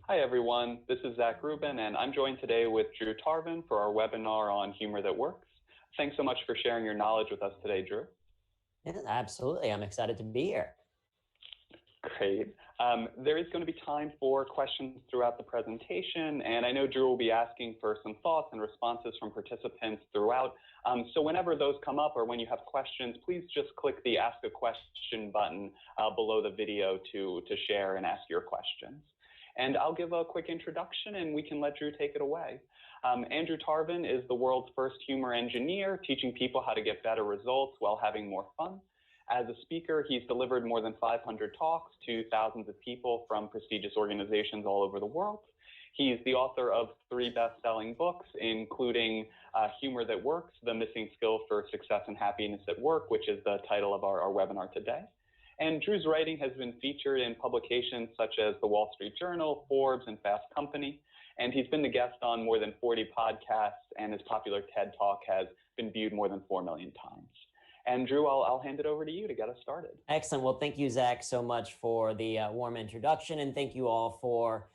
Hi everyone, this is Zach Rubin and I'm joined today with Drew Tarvin for our webinar on humor that works. Thanks so much for sharing your knowledge with us today, Drew. Yeah, absolutely. I'm excited to be here. Great. There is going to be time for questions throughout the presentation, and I know Drew will be asking for some thoughts and responses from participants throughout. So whenever those come up or when you have questions, please just click the Ask a Question button below the video to share and ask your questions. And I'll give a quick introduction and we can let Drew take it away. Andrew Tarvin is the world's first humor engineer, teaching people how to get better results while having more fun. As a speaker, he's delivered more than 500 talks to thousands of people from prestigious organizations all over the world. He's the author of 3 best-selling books, including Humor That Works, The Missing Skill for Success and Happiness at Work, which is the title of our webinar today. And Drew's writing has been featured in publications such as the Wall Street Journal, Forbes, and Fast Company. And he's been the guest on more than 40 podcasts, and his popular TED Talk has been viewed more than 4 million times. And Drew, I'll hand it over to you to get us started. Excellent. Well, thank you, Zach, so much for the warm introduction. And thank you all for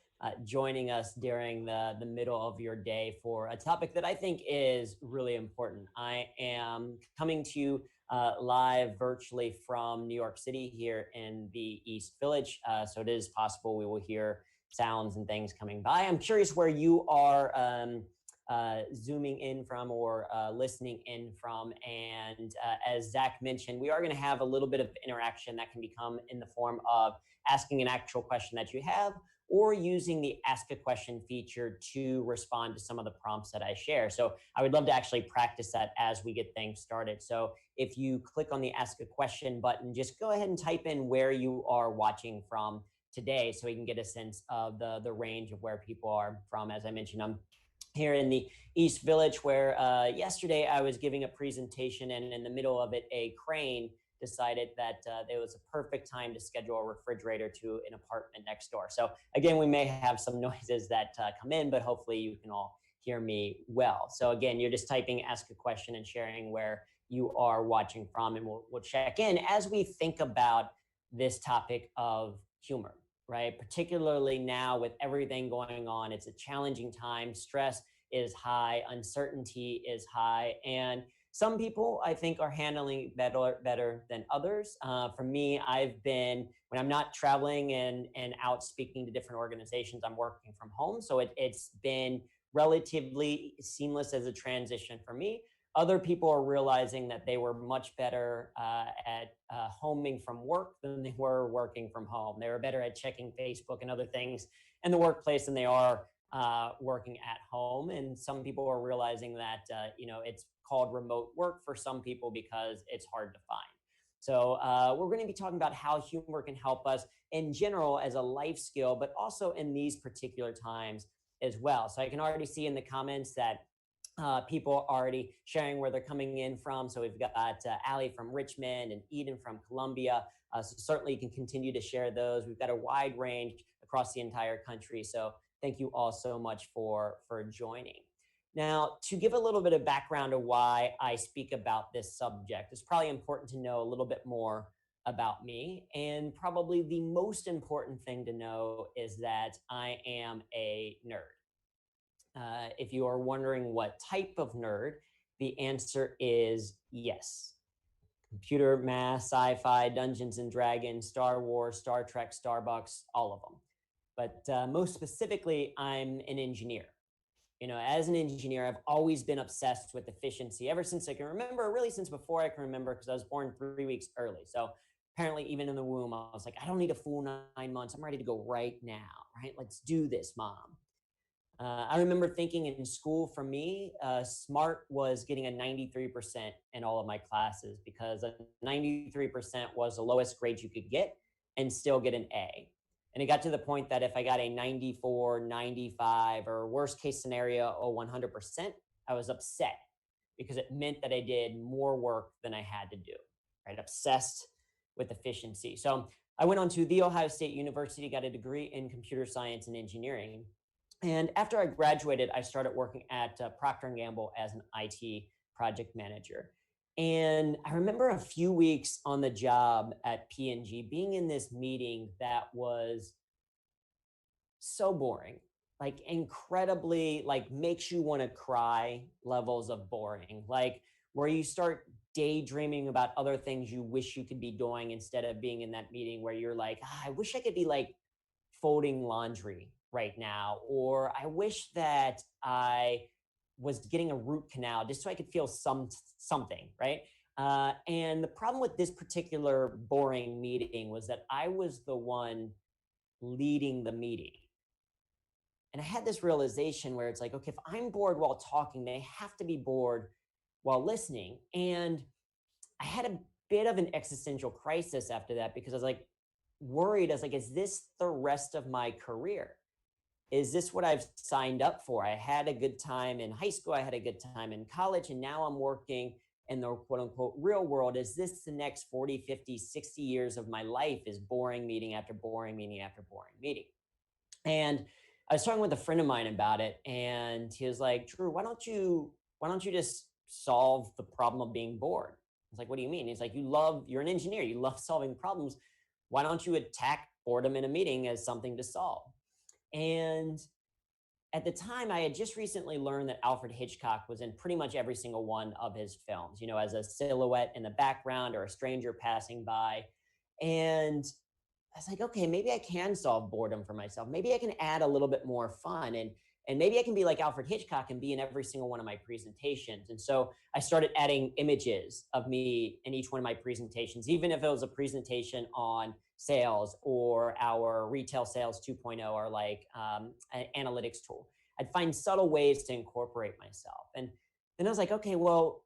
joining us during the middle of your day for a topic that I think is really important. I am coming to you live virtually from New York City here in the East Village. So it is possible we will hear sounds and things coming by. I'm curious where you are zooming in from or listening in from. And as Zach mentioned, we are going to have a little bit of interaction that can become in the form of asking an actual question that you have or using the Ask a Question feature to respond to some of the prompts that I share. So I would love to actually practice that as we get things started. So if you click on the Ask a Question button, just go ahead and type in where you are watching from today so we can get a sense of the range of where people are from. As I mentioned, I'm here in the East Village where yesterday I was giving a presentation, and in the middle of it, a crane decided that it was a perfect time to schedule a refrigerator to an apartment next door. So again, we may have some noises that come in, but hopefully you can all hear me well. So again, you're just typing Ask a Question and sharing where you are watching from, and we'll check in as we think about this topic of humor. Right? Particularly now with everything going on, it's a challenging time. Stress is high, uncertainty is high, and some people I think are handling better than others. For me, I've been, when I'm not traveling and out speaking to different organizations, I'm working from home. So it's been relatively seamless as a transition for me. Other people are realizing that they were much better at homing from work than they were working from home. They were better at checking Facebook and other things in the workplace than they are working at home. And some people are realizing that it's called remote work for some people because it's hard to find. So we're going to be talking about how humor can help us in general as a life skill, but also in these particular times as well. So I can already see in the comments that people are already sharing where they're coming in from. So we've got Ali from Richmond and Eden from Columbia. So certainly you can continue to share those. We've got a wide range across the entire country. So thank you all so much for joining. Now, to give a little bit of background of why I speak about this subject, it's probably important to know a little bit more about me. And probably the most important thing to know is that I am a nerd. If you are wondering what type of nerd, the answer is yes. Computer, math, sci-fi, Dungeons and Dragons, Star Wars, Star Trek, Starbucks, all of them. But most specifically, I'm an engineer. You know, as an engineer, I've always been obsessed with efficiency ever since I can remember, really since before I can remember, because I was born 3 weeks early. So apparently even in the womb, I was like, I don't need a full 9 months. I'm ready to go right now, right? Let's do this, Mom. I remember thinking in school for me, SMART was getting a 93% in all of my classes because a 93% was the lowest grade you could get and still get an A. And it got to the point that if I got a 94, 95, or worst case scenario, a 100%, I was upset because it meant that I did more work than I had to do, right? Obsessed with efficiency. So I went on to The Ohio State University, got a degree in computer science and engineering. And after I graduated, I started working at Procter & Gamble as an IT project manager. And I remember a few weeks on the job at P&G being in this meeting that was so boring, like incredibly, like makes you want to cry levels of boring, like where you start daydreaming about other things you wish you could be doing instead of being in that meeting, where you're like, I wish I could be like folding laundry right now, or I wish that I was getting a root canal just so I could feel something, right? And the problem with this particular boring meeting was that I was the one leading the meeting. And I had this realization where it's like, okay, if I'm bored while talking, they have to be bored while listening. And I had a bit of an existential crisis after that, because I was like worried. I was like, is this the rest of my career? Is this what I've signed up for? I had a good time in high school. I had a good time in college. And now I'm working in the quote unquote real world. Is this the next 40, 50, 60 years of my life, is boring meeting after boring meeting after boring meeting? And I was talking with a friend of mine about it, and he was like, Drew, why don't you just solve the problem of being bored? I was like, what do you mean? He's like, you're an engineer, you love solving problems. Why don't you attack boredom in a meeting as something to solve? And at the time, I had just recently learned that Alfred Hitchcock was in pretty much every single one of his films, as a silhouette in the background or a stranger passing by. And I was like, okay, maybe I can solve boredom for myself. Maybe I can add a little bit more fun, and maybe I can be like Alfred Hitchcock and be in every single one of my presentations. And so I started adding images of me in each one of my presentations, even if it was a presentation on sales or our retail sales 2.0, or like an analytics tool. I'd find subtle ways to incorporate myself. And then I was like, okay, well,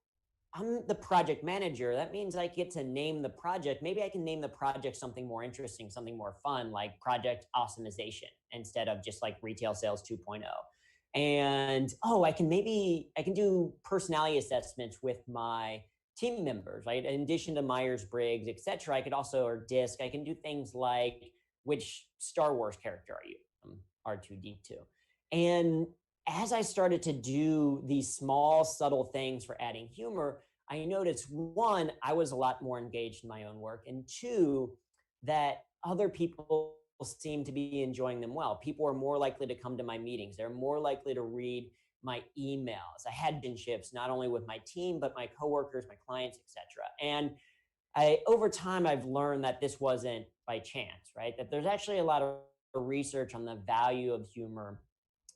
I'm the project manager. That means I get to name the project. Maybe I can name the project something more interesting, something more fun, like project optimization, instead of just like retail sales 2.0. And I can do personality assessments with my team members, right? In addition to Myers-Briggs, et cetera. I could also, or DISC, I can do things like, which Star Wars character are you? R2D2. And as I started to do these small, subtle things for adding humor, I noticed, one, I was a lot more engaged in my own work, and two, that other people seemed to be enjoying them well. People were more likely to come to my meetings. They're more likely to read my emails. I had relationships not only with my team, but my coworkers, my clients, etc. And over time, I've learned that this wasn't by chance, right? That there's actually a lot of research on the value of humor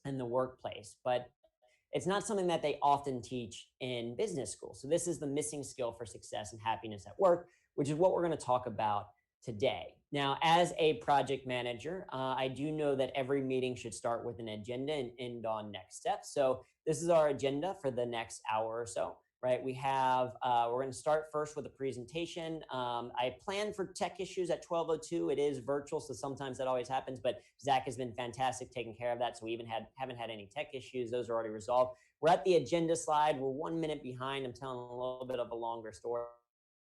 in the workplace, but it's not something that they often teach in business school. So this is the missing skill for success and happiness at work, which is what we're going to talk about today. Now, as a project manager, I do know that every meeting should start with an agenda and end on next steps. So this is our agenda for the next hour or so. Right, we're going to start first with a presentation. I planned for tech issues at 12:02. It is virtual, so sometimes that always happens, but Zach has been fantastic taking care of that, so we haven't had any tech issues. Those are already resolved. We're at the agenda slide. We're 1 minute behind. I'm telling a little bit of a longer story,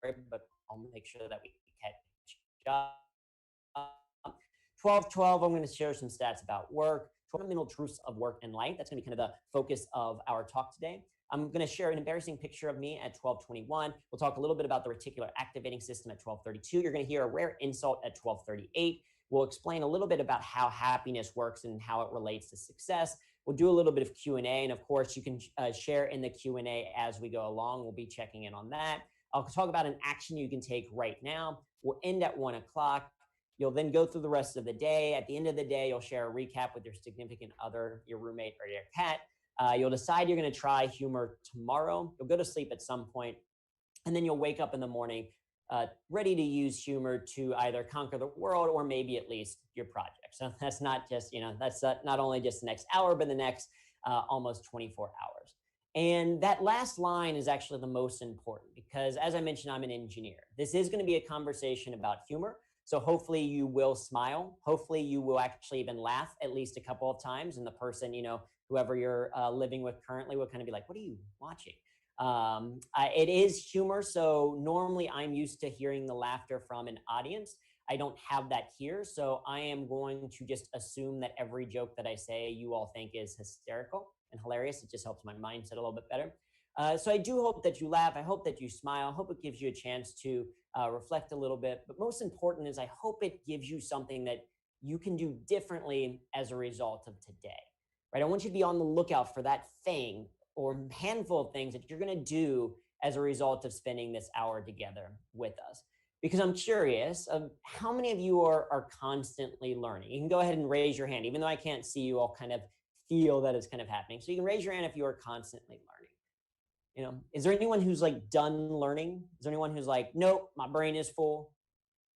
but I'll make sure that we catch up. 12:12, I'm going to share some stats about work, fundamental truths of work and life. That's going to be kind of the focus of our talk today. I'm going to share an embarrassing picture of me at 12:21. We'll talk a little bit about the reticular activating system at 12:32. You're going to hear a rare insult at 12:38. We'll explain a little bit about how happiness works and how it relates to success. We'll do a little bit of Q&A, and of course, you can share in the Q&A as we go along. We'll be checking in on that. I'll talk about an action you can take right now. We'll end at 1 o'clock. You'll then go through the rest of the day. At the end of the day, you'll share a recap with your significant other, your roommate, or your cat. You'll decide you're going to try humor tomorrow. You'll go to sleep at some point, and then you'll wake up in the morning ready to use humor to either conquer the world or maybe at least your project. So that's not just, that's not only just the next hour, but the next almost 24 hours. And that last line is actually the most important because, as I mentioned, I'm an engineer. This is going to be a conversation about humor. So hopefully you will smile. Hopefully you will actually even laugh at least a couple of times. And the person, whoever you're living with currently will kind of be like, what are you watching? It is humor. So normally I'm used to hearing the laughter from an audience. I don't have that here. So I am going to just assume that every joke that I say, you all think is hysterical and hilarious. It just helps my mindset a little bit better. So I do hope that you laugh. I hope that you smile. I hope it gives you a chance to reflect a little bit. But most important is I hope it gives you something that you can do differently as a result of today, right? I want you to be on the lookout for that thing or handful of things that you're going to do as a result of spending this hour together with us. Because I'm curious of how many of you are constantly learning. You can go ahead and raise your hand, even though I can't see you, I'll kind of feel that it's kind of happening. So you can raise your hand if you are constantly learning. You know, is there anyone who's like done learning? Is there anyone who's like, nope, my brain is full?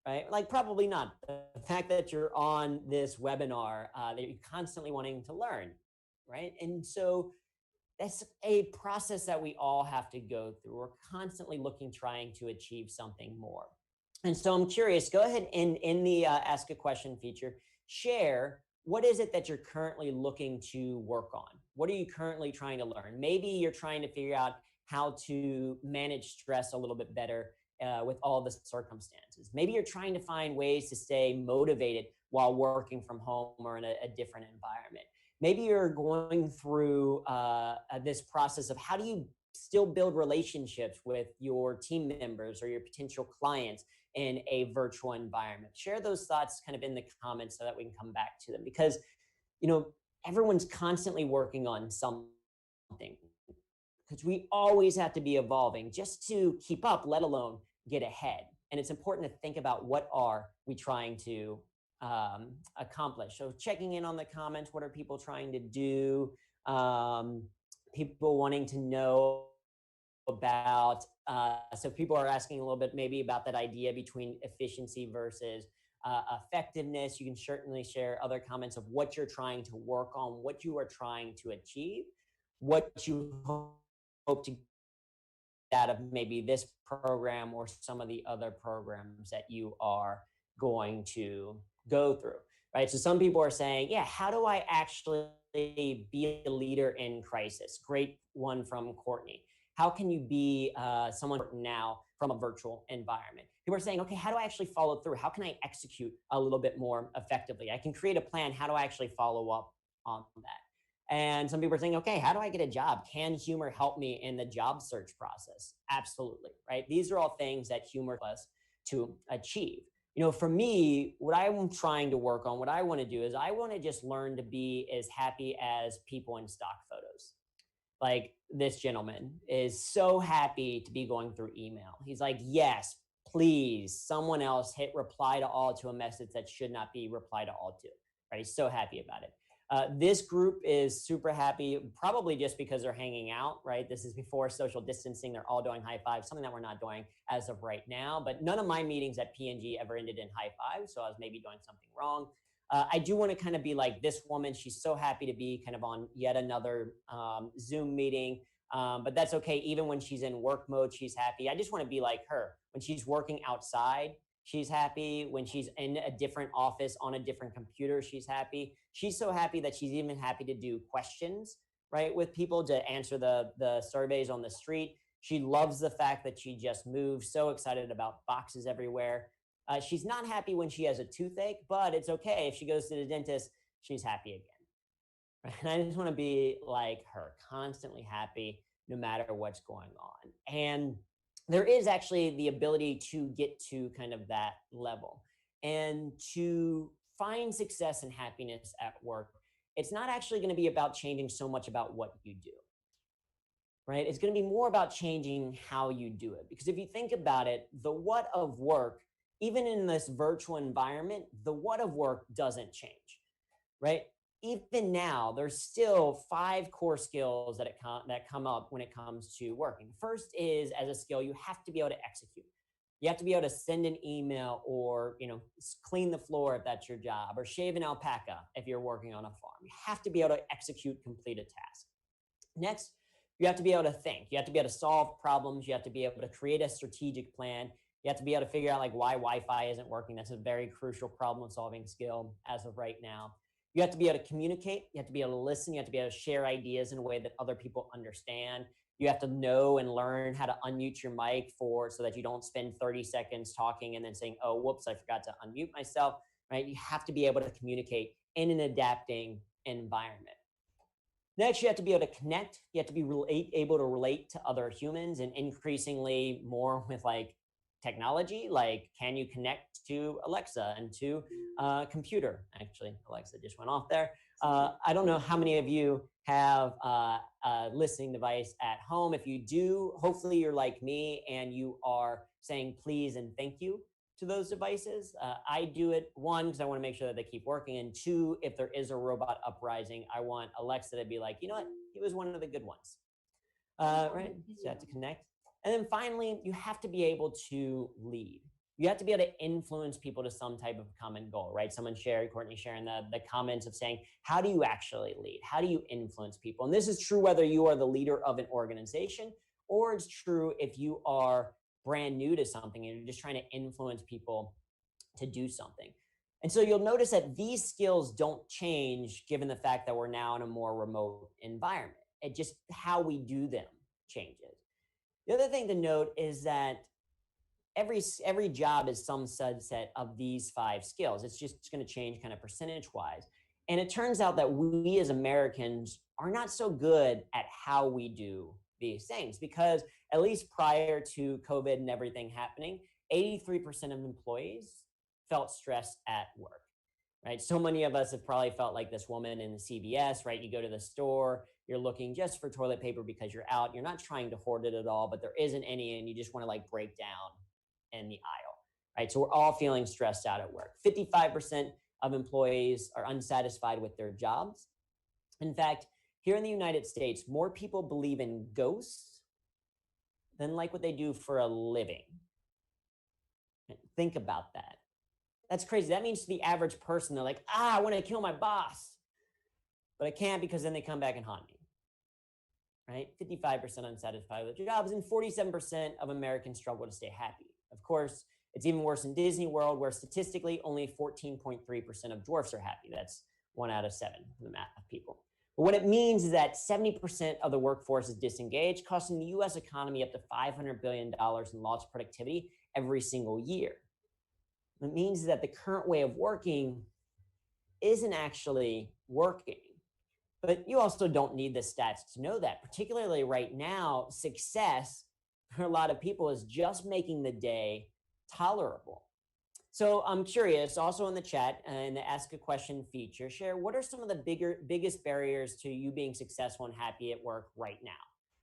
Right? Like, probably not. The fact that you're on this webinar, that you're constantly wanting to learn, right? And so that's a process that we all have to go through. We're constantly looking, trying to achieve something more. And so I'm curious, go ahead and in the ask a question feature, share what is it that you're currently looking to work on? What are you currently trying to learn? Maybe you're trying to figure out how to manage stress a little bit better with all the circumstances. Maybe you're trying to find ways to stay motivated while working from home or in a different environment. Maybe you're going through this process of how do you still build relationships with your team members or your potential clients in a virtual environment. Share those thoughts kind of in the comments so that we can come back to them, because, you know, everyone's constantly working on something, because we always have to be evolving just to keep up, let alone get ahead. And it's important to think about what are we trying to accomplish. So checking in on the comments, what are people trying to do? People wanting to know about, so people are asking a little bit maybe about that idea between efficiency versus effectiveness. You can certainly share other comments of what you're trying to work on, what you are trying to achieve, what you hope to get out of maybe this program or some of the other programs that you are going to go through, right? So some people are saying, yeah, how do I actually be a leader in crisis? Great one from Courtney. How can you be someone now from a virtual environment? People are saying, okay, how do I actually follow through? How can I execute a little bit more effectively? I can create a plan. How do I actually follow up on that? And some people are saying, okay, how do I get a job? Can humor help me in the job search process? Absolutely, right? These are all things that humor us to achieve. You know, for me, what I'm trying to work on, what I want to do is I want to just learn to be as happy as people in stock photos. Like, this gentleman is so happy to be going through email. He's like, yes, please, someone else hit reply to all to a message that should not be reply to all to, right? He's so happy about it. This group is super happy, probably just because they're hanging out, right? This is before social distancing. They're all doing high five, something that we're not doing as of right now. But none of my meetings at P&G ever ended in high five, so I was maybe doing something wrong. I do want to kind of be like this woman. She's so happy to be kind of on yet another Zoom meeting, but that's okay. Even when she's in work mode, she's happy. I just want to be like her. When she's working outside, she's happy. When she's in a different office on a different computer, she's happy. She's so happy that she's even happy to do questions, right, with people to answer the surveys on the street. She loves the fact that she just moved, so excited about boxes everywhere. She's not happy when she has a toothache, but it's okay. If she goes to the dentist, she's happy again. And I just want to be like her, constantly happy no matter what's going on. And there is actually the ability to get to kind of that level and to find success and happiness at work. It's not actually going to be about changing so much about what you do, right? It's going to be more about changing how you do it. Because if you think about it, the what of work, even in this virtual environment, the what of work doesn't change, right? Even now, there's still 5 core skills that come up when it comes to working. First is, as a skill, you have to be able to execute. You have to be able to send an email or, you know, clean the floor if that's your job, or shave an alpaca if you're working on a farm. You have to be able to execute, complete a task. Next, you have to be able to think. You have to be able to solve problems. You have to be able to create a strategic plan. You have to be able to figure out like why Wi-Fi isn't working. That's a very crucial problem-solving skill as of right now. You have to be able to communicate. You have to be able to listen. You have to be able to share ideas in a way that other people understand. You have to know and learn how to unmute your mic so that you don't spend 30 seconds talking and then saying, oh, whoops, I forgot to unmute myself, right? You have to be able to communicate in an adapting environment. Next, you have to be able to connect. You have to be able to relate to other humans, and increasingly more with like technology, like can you connect to Alexa and to computer? Actually, Alexa just went off there. I don't know how many of you have a listening device at home. If you do, hopefully you're like me and you are saying please and thank you to those devices. I do it, one, because I want to make sure that they keep working, and two, if there is a robot uprising, I want Alexa to be like, you know what, he was one of the good ones. Right? So you have to connect. And then finally, you have to be able to lead. You have to be able to influence people to some type of common goal, right? Courtney sharing the comments of saying, how do you actually lead? How do you influence people? And this is true whether you are the leader of an organization, or it's true if you are brand new to something and you're just trying to influence people to do something. And so you'll notice that these skills don't change given the fact that we're now in a more remote environment. It just, how we do them changes. The other thing to note is that every job is some subset of these 5 skills. It's going to change kind of percentage wise. And it turns out that we as Americans are not so good at how we do these things, because at least prior to COVID and everything happening, 83% of employees felt stressed at work, right? So many of us have probably felt like this woman in the CVS, right? You go to the store, you're looking just for toilet paper because you're out. You're not trying to hoard it at all, but there isn't any, and you just want to like break down in the aisle, right? So we're all feeling stressed out at work. 55% of employees are unsatisfied with their jobs. In fact, here in the United States, more people believe in ghosts than like what they do for a living. Think about that. That's crazy. That means to the average person, they're like, I want to kill my boss, but I can't because then they come back and haunt me, right? 55% unsatisfied with their jobs, and 47% of Americans struggle to stay happy. Of course, it's even worse in Disney World, where statistically only 14.3% of dwarfs are happy. That's 1 out of 7 for the math people. But what it means is that 70% of the workforce is disengaged, costing the US economy up to $500 billion in lost productivity every single year. It means that the current way of working isn't actually working. But you also don't need the stats to know that. Particularly right now, success for a lot of people is just making the day tolerable. So I'm curious, also in the chat and the Ask a Question feature, share what are some of the biggest barriers to you being successful and happy at work right now?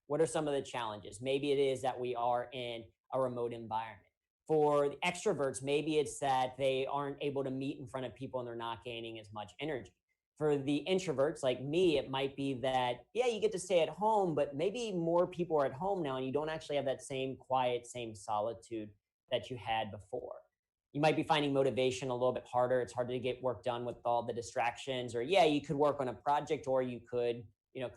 What are some of the challenges? Maybe it is that we are in a remote environment. For the extroverts, maybe it's that they aren't able to meet in front of people and they're not gaining as much energy. For the introverts like me, it might be that, yeah, you get to stay at home, but maybe more people are at home now and you don't actually have that same quiet, same solitude that you had before. You might be finding motivation a little bit harder. It's harder to get work done with all the distractions, or yeah, you could work on a project, or you could,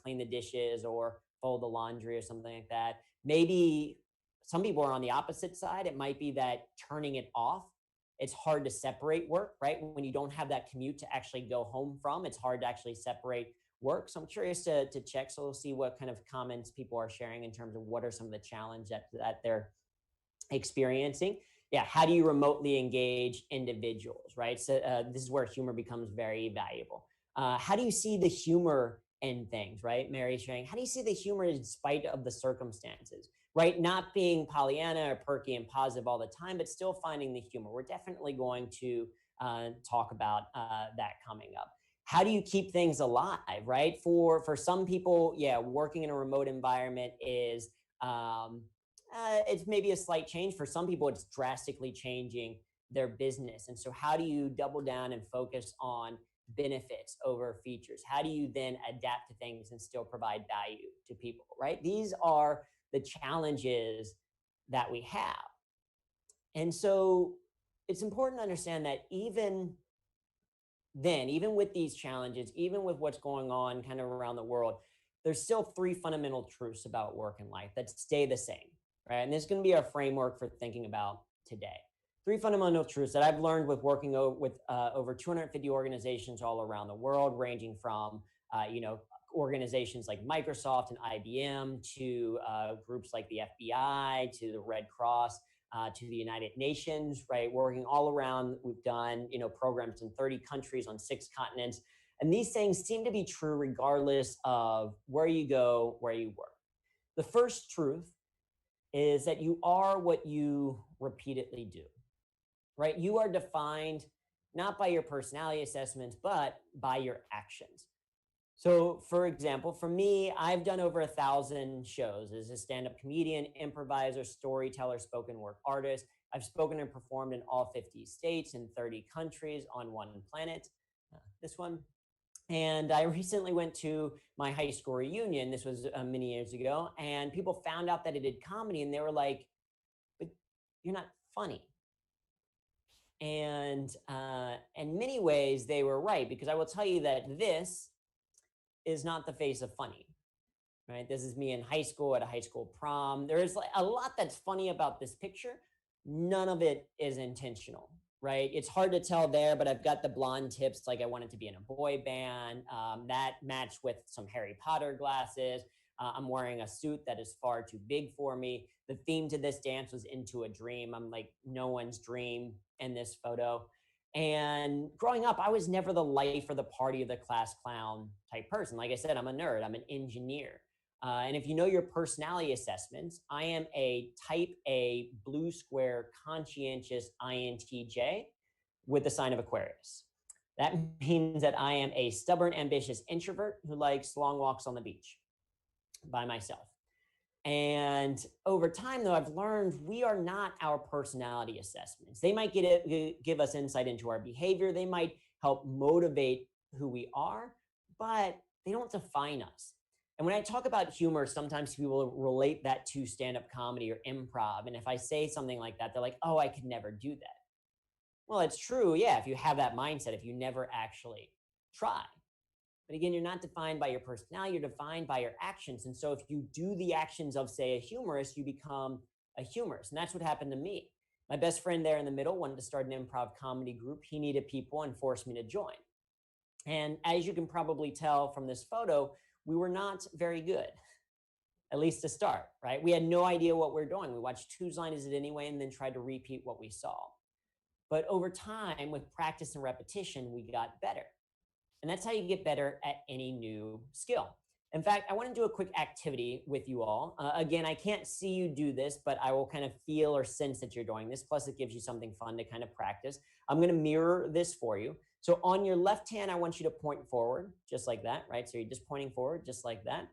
clean the dishes or fold the laundry or something like that. Maybe some people are on the opposite side. It might be that turning it off. It's hard to separate work, right? When you don't have that commute to actually go home from, it's hard to actually separate work. So I'm curious to check. So we'll see what kind of comments people are sharing in terms of what are some of the challenges that they're experiencing. Yeah, how do you remotely engage individuals, right? So this is where humor becomes very valuable. How do you see the humor in things, right? Mary's sharing, how do you see the humor in spite of the circumstances? Right? Not being Pollyanna or perky and positive all the time, but still finding the humor. We're definitely going to talk about that coming up. How do you keep things alive, right? For some people, yeah, working in a remote environment is, it's maybe a slight change. For some people, it's drastically changing their business. And so how do you double down and focus on benefits over features? How do you then adapt to things and still provide value to people, right? These are the challenges that we have. And so it's important to understand that even then, even with these challenges, even with what's going on kind of around the world, there's still 3 fundamental truths about work and life that stay the same, right? And this is going to be our framework for thinking about today. 3 fundamental truths that I've learned with working with over 250 organizations all around the world, ranging from, organizations like Microsoft and IBM to groups like the FBI, to the Red Cross, to the United Nations, right? Working all around. We've done, programs in 30 countries on 6 continents. And these things seem to be true regardless of where you go, where you work. The first truth is that you are what you repeatedly do, right? You are defined not by your personality assessments, but by your actions. So, for example, for me, I've done over 1,000 shows as a stand-up comedian, improviser, storyteller, spoken word artist. I've spoken and performed in all 50 states and 30 countries on one planet, this one. And I recently went to my high school reunion. This was many years ago. And people found out that I did comedy and they were like, but you're not funny. And in many ways, they were right, because I will tell you that this is not the face of funny, right? This is me in high school at a high school prom. There is a lot that's funny about this picture. None of it is intentional, right? It's hard to tell there, but I've got the blonde tips like I wanted to be in a boy band. That matched with some Harry Potter glasses. I'm wearing a suit that is far too big for me. The theme to this dance was Into a Dream. I'm like no one's dream in this photo. And growing up, I was never the life or the party of the class clown type person. Like I said, I'm a nerd, I'm an engineer. And if you know your personality assessments, I am a type A blue square conscientious INTJ with the sign of Aquarius. That means that I am a stubborn, ambitious introvert who likes long walks on the beach by myself. And over time, though, I've learned we are not our personality assessments. They might give us insight into our behavior. They might help motivate who we are, but they don't define us. And when I talk about humor, sometimes people relate that to stand-up comedy or improv. And if I say something like that, they're like, oh, I could never do that. Well, it's true, yeah, if you have that mindset, if you never actually try. But again, you're not defined by your personality, you're defined by your actions. And so if you do the actions of, say, a humorist, you become a humorist. And that's what happened to me. My best friend there in the middle wanted to start an improv comedy group. He needed people and forced me to join. And as you can probably tell from this photo, we were not very good, at least to start, right? We had no idea what we were doing. We watched whose line is it anyway, and then tried to repeat what we saw. But over time, with practice and repetition, we got better. And that's how you get better at any new skill. In fact, I want to do a quick activity with you all. Again, I can't see you do this, but I will kind of feel or sense that you're doing this. Plus, it gives you something fun to kind of practice. I'm going to mirror this for you. So on your left hand, I want you to point forward, just like that, right? So you're just pointing forward, just like that.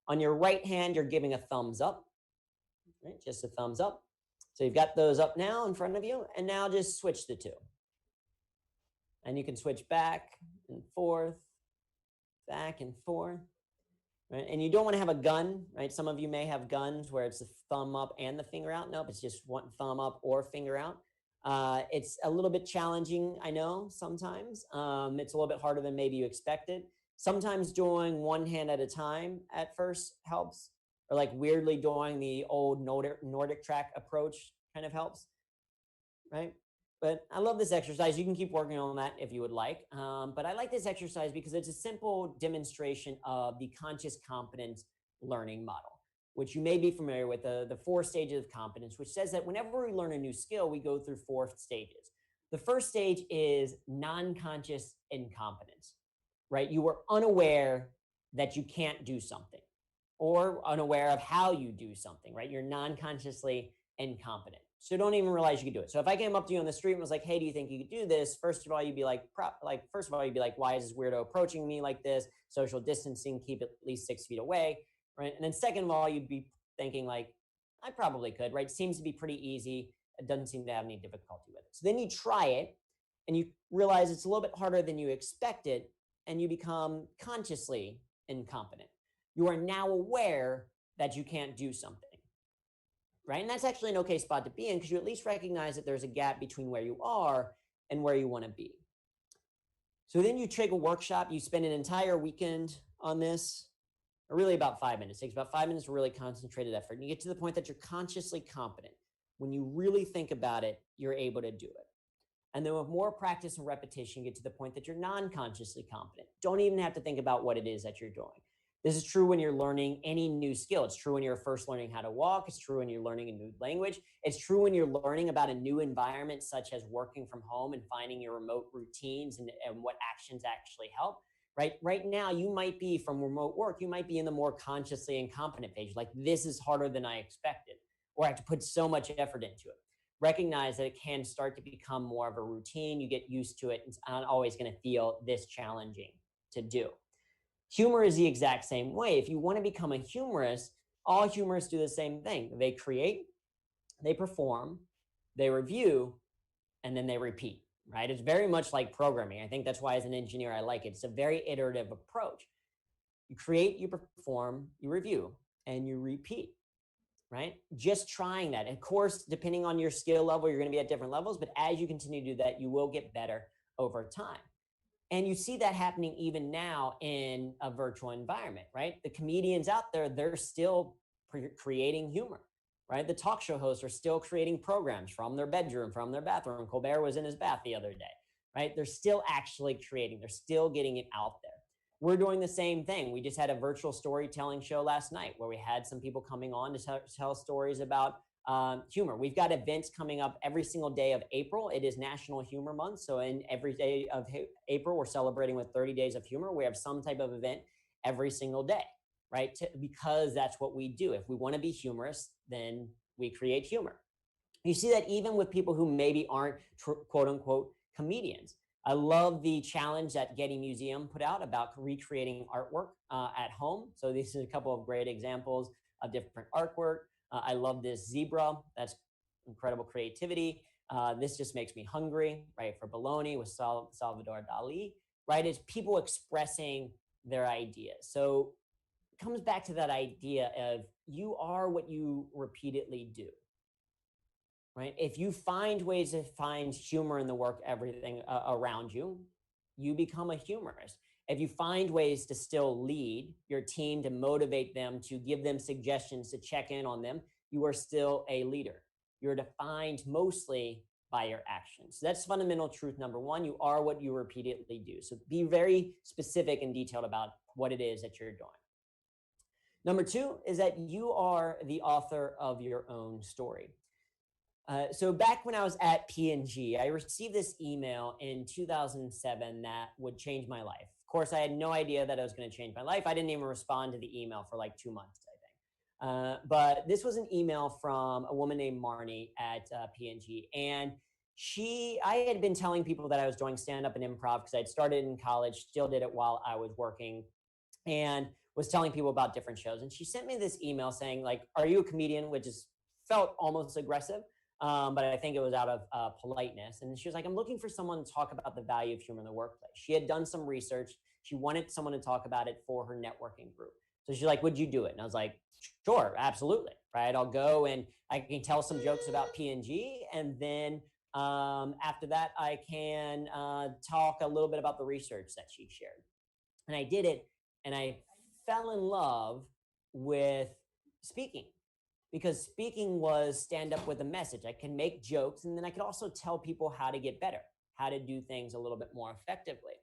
On your right hand, you're giving a thumbs up, right? Just a thumbs up. So you've got those up now in front of you. And now just switch the two. And you can switch back and forth, back and forth, right? And you don't want to have a gun, right? Some of you may have guns where it's the thumb up and the finger out. Nope, it's just one thumb up or finger out. It's a little bit challenging, I know, sometimes. It's a little bit harder than maybe you expected. Sometimes doing one hand at a time at first helps, or like weirdly doing the old Nordic track approach kind of helps, right? But I love this exercise. You can keep working on that if you would like. But I like this exercise because it's a simple demonstration of the conscious competence learning model, which you may be familiar with, the 4 stages of competence, which says that whenever we learn a new skill, we go through 4 stages. The first stage is non-conscious incompetence, right? You are unaware that you can't do something or unaware of how you do something, right? You're non-consciously incompetent. So don't even realize you could do it. So if I came up to you on the street and was like, hey, do you think you could do this? First of all, you'd be like, why is this weirdo approaching me like this? Social distancing, keep at least 6 feet away, right? And then second of all, you'd be thinking like, I probably could, right? Seems to be pretty easy. It doesn't seem to have any difficulty with it. So then you try it and you realize it's a little bit harder than you expected and you become consciously incompetent. You are now aware that you can't do something. Right? And that's actually an okay spot to be in because you at least recognize that there's a gap between where you are and where you want to be. So then you take a workshop, you spend an entire weekend on this, or really about 5 minutes. It takes about 5 minutes of really concentrated effort. And you get to the point that you're consciously competent. When you really think about it, you're able to do it. And then with more practice and repetition, you get to the point that you're non-consciously competent. Don't even have to think about what it is that you're doing. This is true when you're learning any new skill. It's true when you're first learning how to walk. It's true when you're learning a new language. It's true when you're learning about a new environment, such as working from home and finding your remote routines and what actions actually help. Right now, you might be from remote work, you might be in the more consciously incompetent phase. Like, this is harder than I expected, or I have to put so much effort into it. recognize that it can start to become more of a routine. You get used to it. It's not always going to feel this challenging to do. Humor is the exact same way. If you want to become a humorist, all humorists do the same thing. They create, they perform, they review, and then they repeat, right? It's very much like programming. I think that's why as an engineer, I like it. It's a very iterative approach. You create, you perform, you review, and you repeat, right? Just trying that. Of course, depending on your skill level, you're going to be at different levels, but as you continue to do that, you will get better over time. And you see that happening even now in a virtual environment, right? The comedians out there, they're still creating humor, right? The talk show hosts are still creating programs from their bedroom, from their bathroom. Colbert was in his bath the other day, right? They're still actually creating, they're still getting it out there. We're doing the same thing. We just had a virtual storytelling show last night where we had some people coming on to tell stories about humor. We've got events coming up every single day of April. It is National Humor Month. So in every day of April, we're celebrating with 30 days of humor. We have some type of event every single day, right? Because that's what we do. If we want to be humorous, then we create humor. You see that even with people who maybe aren't quote unquote comedians. I love the challenge that Getty Museum put out about recreating artwork at home. So this is a couple of great examples of different artwork. I love this zebra. That's incredible creativity. This just makes me hungry, right? For bologna with Salvador Dali, right? It's people expressing their ideas. So it comes back to that idea of you are what you repeatedly do, right? If you find ways to find humor in the work, everything around you, you become a humorist. If you find ways to still lead your team, to motivate them, to give them suggestions, to check in on them, you are still a leader. You're defined mostly by your actions. So that's fundamental truth number one. You are what you repeatedly do. So be very specific and detailed about what it is that you're doing. Number two is that you are the author of your own story. So back when I was at P&G, I received this email in 2007 that would change my life. Of course, I had no idea that it was going to change my life. I didn't even respond to the email for like 2 months, I think. But this was an email from a woman named Marnie at P&G. And I had been telling people that I was doing stand-up and improv because I'd started in college, still did it while I was working, and was telling people about different shows. And she sent me this email saying, like, are you a comedian? Which felt almost aggressive. But I think it was out of politeness. And she was like, I'm looking for someone to talk about the value of humor in the workplace. She had done some research. She wanted someone to talk about it for her networking group. So she's like, would you do it? And I was like, sure, absolutely. Right. I'll go and I can tell some jokes about P&G. And then after that, I can talk a little bit about the research that she shared. And I did it. And I fell in love with speaking. Because speaking was stand up with a message. I can make jokes, and then I could also tell people how to get better, how to do things a little bit more effectively.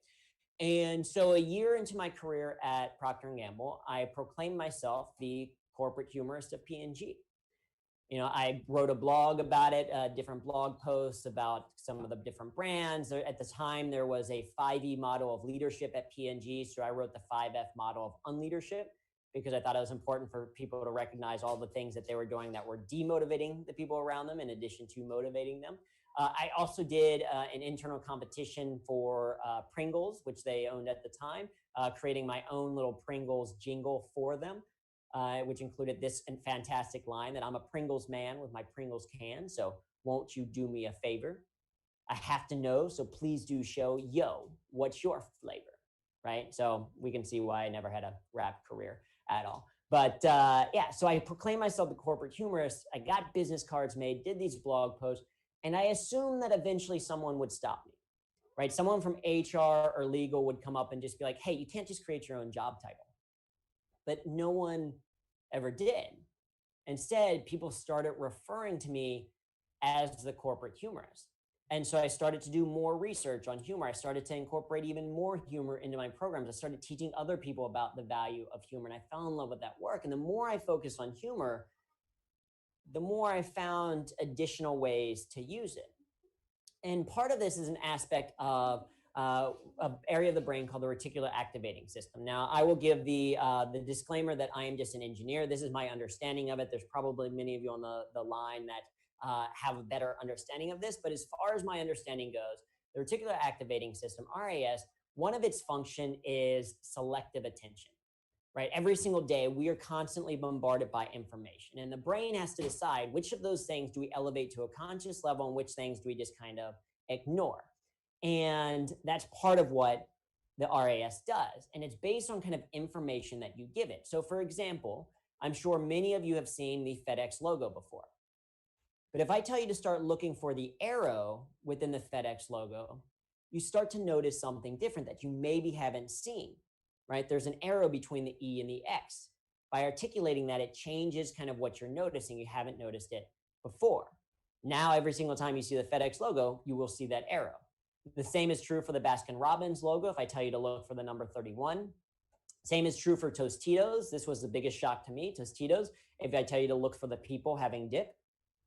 And so a year into my career at Procter & Gamble, I proclaimed myself the corporate humorist of P&G. You know, I wrote a blog about it, different blog posts about some of the different brands. At the time, there was a 5E model of leadership at P&G, so I wrote the 5F model of unleadership, because I thought it was important for people to recognize all the things that they were doing that were demotivating the people around them in addition to motivating them. I also did an internal competition for Pringles, which they owned at the time, creating my own little Pringles jingle for them, which included this fantastic line that I'm a Pringles man with my Pringles can, so won't you do me a favor? I have to know, so please do show, yo, what's your flavor, right? So we can see why I never had a rap career at all. But yeah, so I proclaimed myself the corporate humorist. I got business cards made, did these blog posts, and I assumed that eventually someone would stop me, right? Someone from HR or legal would come up and just be like, hey, you can't just create your own job title. But no one ever did. Instead, people started referring to me as the corporate humorist. And so I started to do more research on humor. I started to incorporate even more humor into my programs. I started teaching other people about the value of humor, and I fell in love with that work. And the more I focused on humor, the more I found additional ways to use it. And part of this is an aspect of an area of the brain called the reticular activating system. Now, I will give the disclaimer that I am just an engineer. This is my understanding of it. There's probably many of you on the line that have a better understanding of this. But as far as my understanding goes, the reticular activating system, RAS, one of its function is selective attention, right? Every single day, we are constantly bombarded by information, and the brain has to decide which of those things do we elevate to a conscious level and which things do we just kind of ignore. And that's part of what the RAS does. And it's based on kind of information that you give it. So for example, I'm sure many of you have seen the FedEx logo before. But if I tell you to start looking for the arrow within the FedEx logo, you start to notice something different that you maybe haven't seen, right? There's an arrow between the E and the X. By articulating that, it changes kind of what you're noticing. You haven't noticed it before. Now, every single time you see the FedEx logo, you will see that arrow. The same is true for the Baskin-Robbins logo. If I tell you to look for the number 31, same is true for Tostitos. This was the biggest shock to me, Tostitos. If I tell you to look for the people having dip,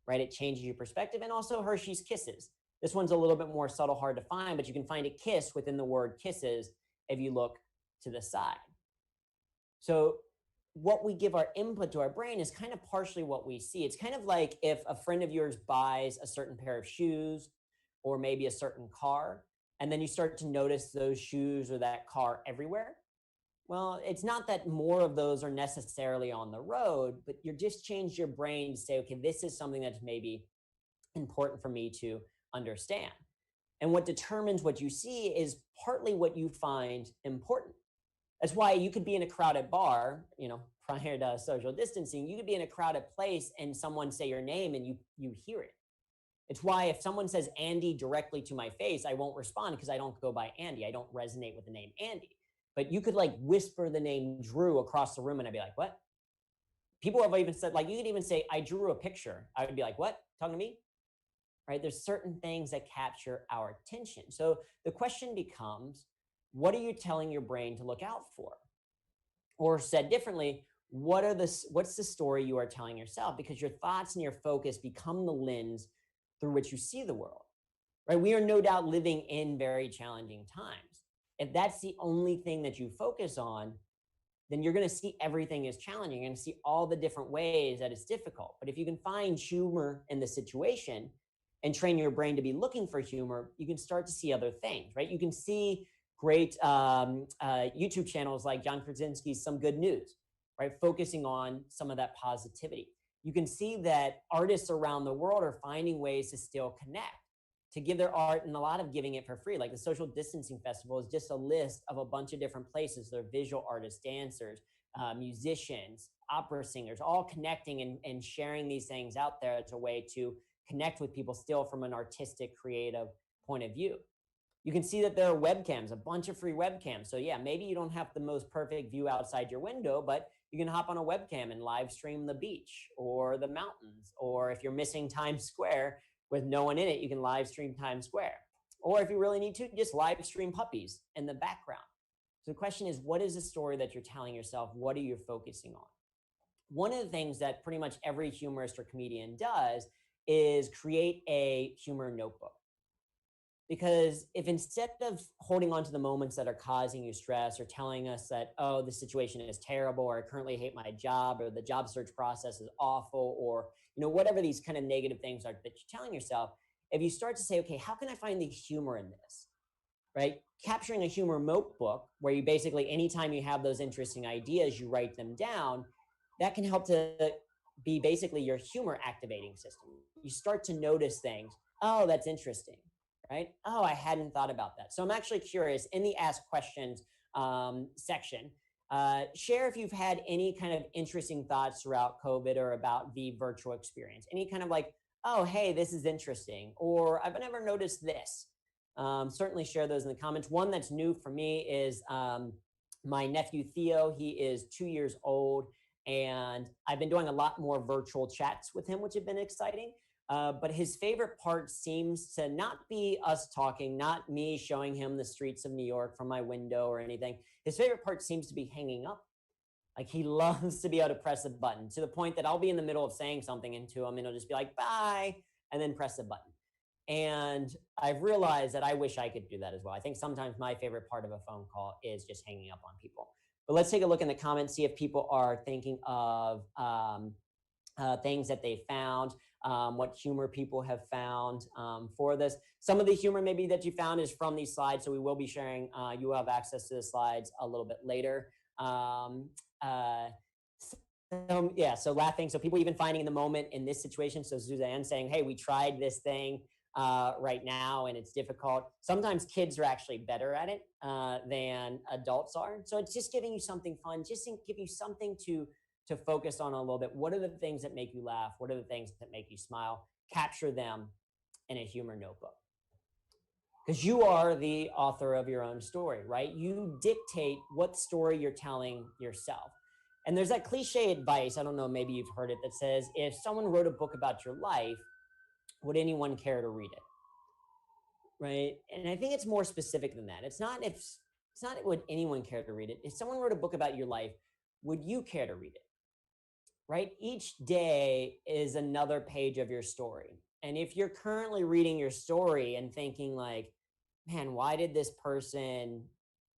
right, it changes your perspective. And also Hershey's Kisses. This one's a little bit more subtle, hard to find, but you can find a kiss within the word kisses if you look to the side. So what we give our input to our brain is kind of partially what we see. It's kind of like if a friend of yours buys a certain pair of shoes or maybe a certain car, and then you start to notice those shoes or that car everywhere. Well, it's not that more of those are necessarily on the road, but you just changed your brain to say, okay, this is something that's maybe important for me to understand. And what determines what you see is partly what you find important. That's why you could be in a crowded bar, prior to social distancing, you could be in a crowded place and someone say your name and you hear it. It's why if someone says Andy directly to my face, I won't respond because I don't go by Andy. I don't resonate with the name Andy. But you could whisper the name Drew across the room and I'd be like, what? People have even said, you could even say, I drew a picture. I would be like, what? Talking to me? Right? There's certain things that capture our attention. So the question becomes, what are you telling your brain to look out for? Or said differently, what's the story you are telling yourself? Because your thoughts and your focus become the lens through which you see the world, right? We are no doubt living in very challenging times. If that's the only thing that you focus on, then you're going to see everything as challenging. You're going to see all the different ways that it's difficult. But if you can find humor in the situation and train your brain to be looking for humor, you can start to see other things, right? You can see great YouTube channels like John Krasinski's Some Good News, right? Focusing on some of that positivity. You can see that artists around the world are finding ways to still connect, to give their art, and a lot of giving it for free. Like the Social Distancing Festival is just a list of a bunch of different places. They're visual artists, dancers, musicians, opera singers, all connecting and sharing these things out there as a way to connect with people still from an artistic, creative point of view. You can see that there are webcams, a bunch of free webcams. So yeah, maybe you don't have the most perfect view outside your window, but you can hop on a webcam and live stream the beach or the mountains. Or if you're missing Times Square with no one in it, you can live stream Times Square. Or if you really need to, just live stream puppies in the background. So the question is, what is the story that you're telling yourself? What are you focusing on? One of the things that pretty much every humorist or comedian does is create a humor notebook. Because if instead of holding on to the moments that are causing you stress or telling us that, oh, the situation is terrible, or I currently hate my job, or the job search process is awful, or whatever these kind of negative things are that you're telling yourself, if you start to say, okay, how can I find the humor in this, right? Capturing a humor notebook where you basically, anytime you have those interesting ideas, you write them down, that can help to be basically your humor activating system. You start to notice things. Oh, that's interesting. Right? Oh, I hadn't thought about that. So I'm actually curious, in the Ask Questions section, share if you've had any kind of interesting thoughts throughout COVID or about the virtual experience. Any kind of oh, hey, this is interesting, or I've never noticed this. Certainly share those in the comments. One that's new for me is my nephew, Theo. He is 2 years old, and I've been doing a lot more virtual chats with him, which have been exciting. But his favorite part seems to not be us talking, not me showing him the streets of New York from my window or anything. His favorite part seems to be hanging up. He loves to be able to press a button, to the point that I'll be in the middle of saying something into him and he'll just be like, bye, and then press a button. And I've realized that I wish I could do that as well. I think sometimes my favorite part of a phone call is just hanging up on people. But let's take a look in the comments, see if people are thinking of things that they found. what humor people have found for this. Some of the humor maybe that you found is from these slides, so we will be sharing, you will have access to the slides a little bit later. So laughing. So people even finding in the moment in this situation. So Suzanne saying, hey, we tried this thing right now and it's difficult. Sometimes kids are actually better at it than adults are. So it's just giving you something fun, just to give you something to focus on a little bit. What are the things that make you laugh? What are the things that make you smile? Capture them in a humor notebook. Because you are the author of your own story, right? You dictate what story you're telling yourself. And there's that cliche advice, I don't know, maybe you've heard it, that says, if someone wrote a book about your life, would anyone care to read it? Right? And I think it's more specific than that. It's not would anyone care to read it. If someone wrote a book about your life, would you care to read it? Right? Each day is another page of your story. And if you're currently reading your story and thinking like, man, why did this person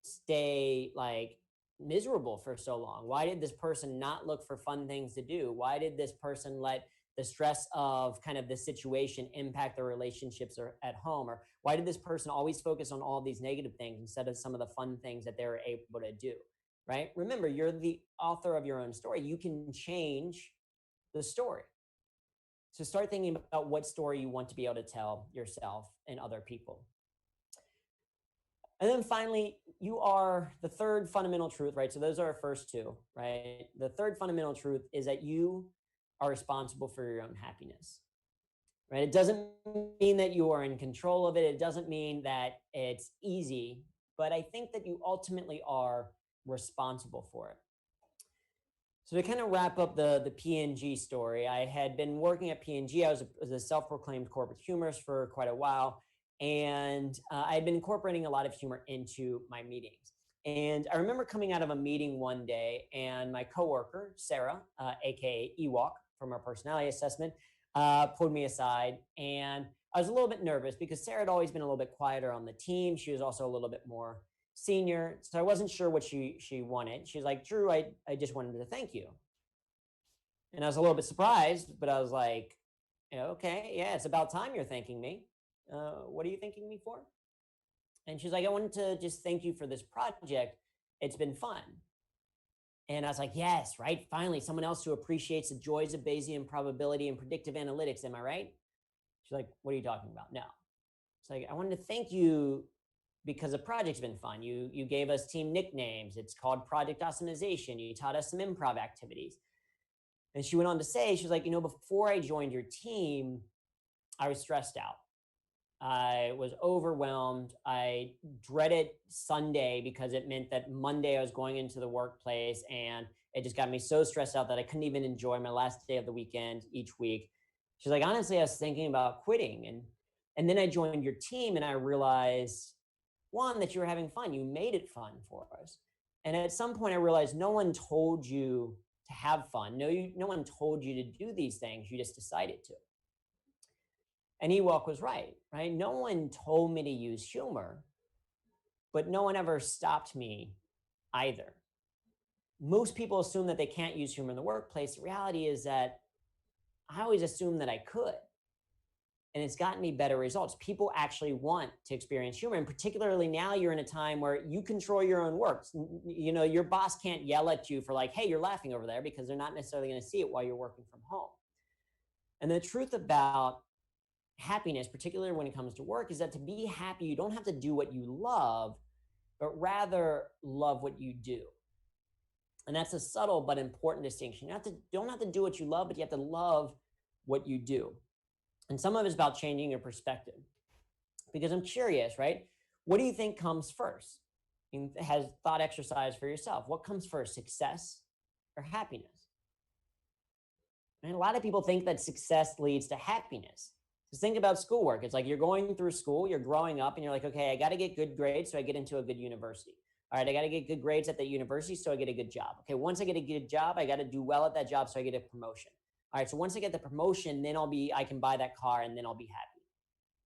stay like miserable for so long? Why did this person not look for fun things to do? Why did this person let the stress of kind of the situation impact their relationships or at home? Or why did this person always focus on all these negative things instead of some of the fun things that they were able to do? Right? Remember, you're the author of your own story. You can change the story. So start thinking about what story you want to be able to tell yourself and other people. And then finally, you are the third fundamental truth, right? So those are our first two, right? The third fundamental truth is that you are responsible for your own happiness, right? It doesn't mean that you are in control of it. It doesn't mean that it's easy, but I think that you ultimately are responsible for it. So to kind of wrap up the P&G story, I had been working at P&G. I was a self-proclaimed corporate humorist for quite a while. And I had been incorporating a lot of humor into my meetings. And I remember coming out of a meeting one day and my coworker, Sarah, aka Ewok from our personality assessment, pulled me aside. And I was a little bit nervous because Sarah had always been a little bit quieter on the team. She was also a little bit more senior. So I wasn't sure what she wanted. She was like, Drew, I just wanted to thank you. And I was a little bit surprised, but I was like, okay, yeah, it's about time you're thanking me. What are you thanking me for? And she's like, I wanted to just thank you for this project. It's been fun. And I was like, yes, right? Finally, someone else who appreciates the joys of Bayesian probability and predictive analytics. Am I right? She's like, what are you talking about? No. It's like, I wanted to thank you because the project's been fun. You gave us team nicknames. It's called Project Optimization. You taught us some improv activities. And she went on to say, she was like, before I joined your team, I was stressed out. I was overwhelmed. I dreaded Sunday because it meant that Monday I was going into the workplace, and it just got me so stressed out that I couldn't even enjoy my last day of the weekend each week. She's like, honestly, I was thinking about quitting. And then I joined your team and I realized, one, that you were having fun. You made it fun for us. And at some point I realized no one told you to have fun. No one told you to do these things. You just decided to. And Ewok was right? No one told me to use humor, but no one ever stopped me either. Most people assume that they can't use humor in the workplace. The reality is that I always assumed that I could. And it's gotten me better results. People actually want to experience humor. And particularly now you're in a time where you control your own work. Your boss can't yell at you for like, hey, you're laughing over there, because they're not necessarily going to see it while you're working from home. And the truth about happiness, particularly when it comes to work, is that to be happy, you don't have to do what you love, but rather love what you do. And that's a subtle but important distinction. You don't have to do what you love, but you have to love what you do. And some of it is about changing your perspective. Because I'm curious, right? What do you think comes first? Has thought exercise for yourself. What comes first, success or happiness? And a lot of people think that success leads to happiness. Just think about schoolwork. It's like you're going through school, you're growing up, and you're like, okay, I got to get good grades so I get into a good university. All right, I got to get good grades at the university so I get a good job. Okay, once I get a good job, I got to do well at that job so I get a promotion. All right, so once I get the promotion, then I can buy that car and then I'll be happy.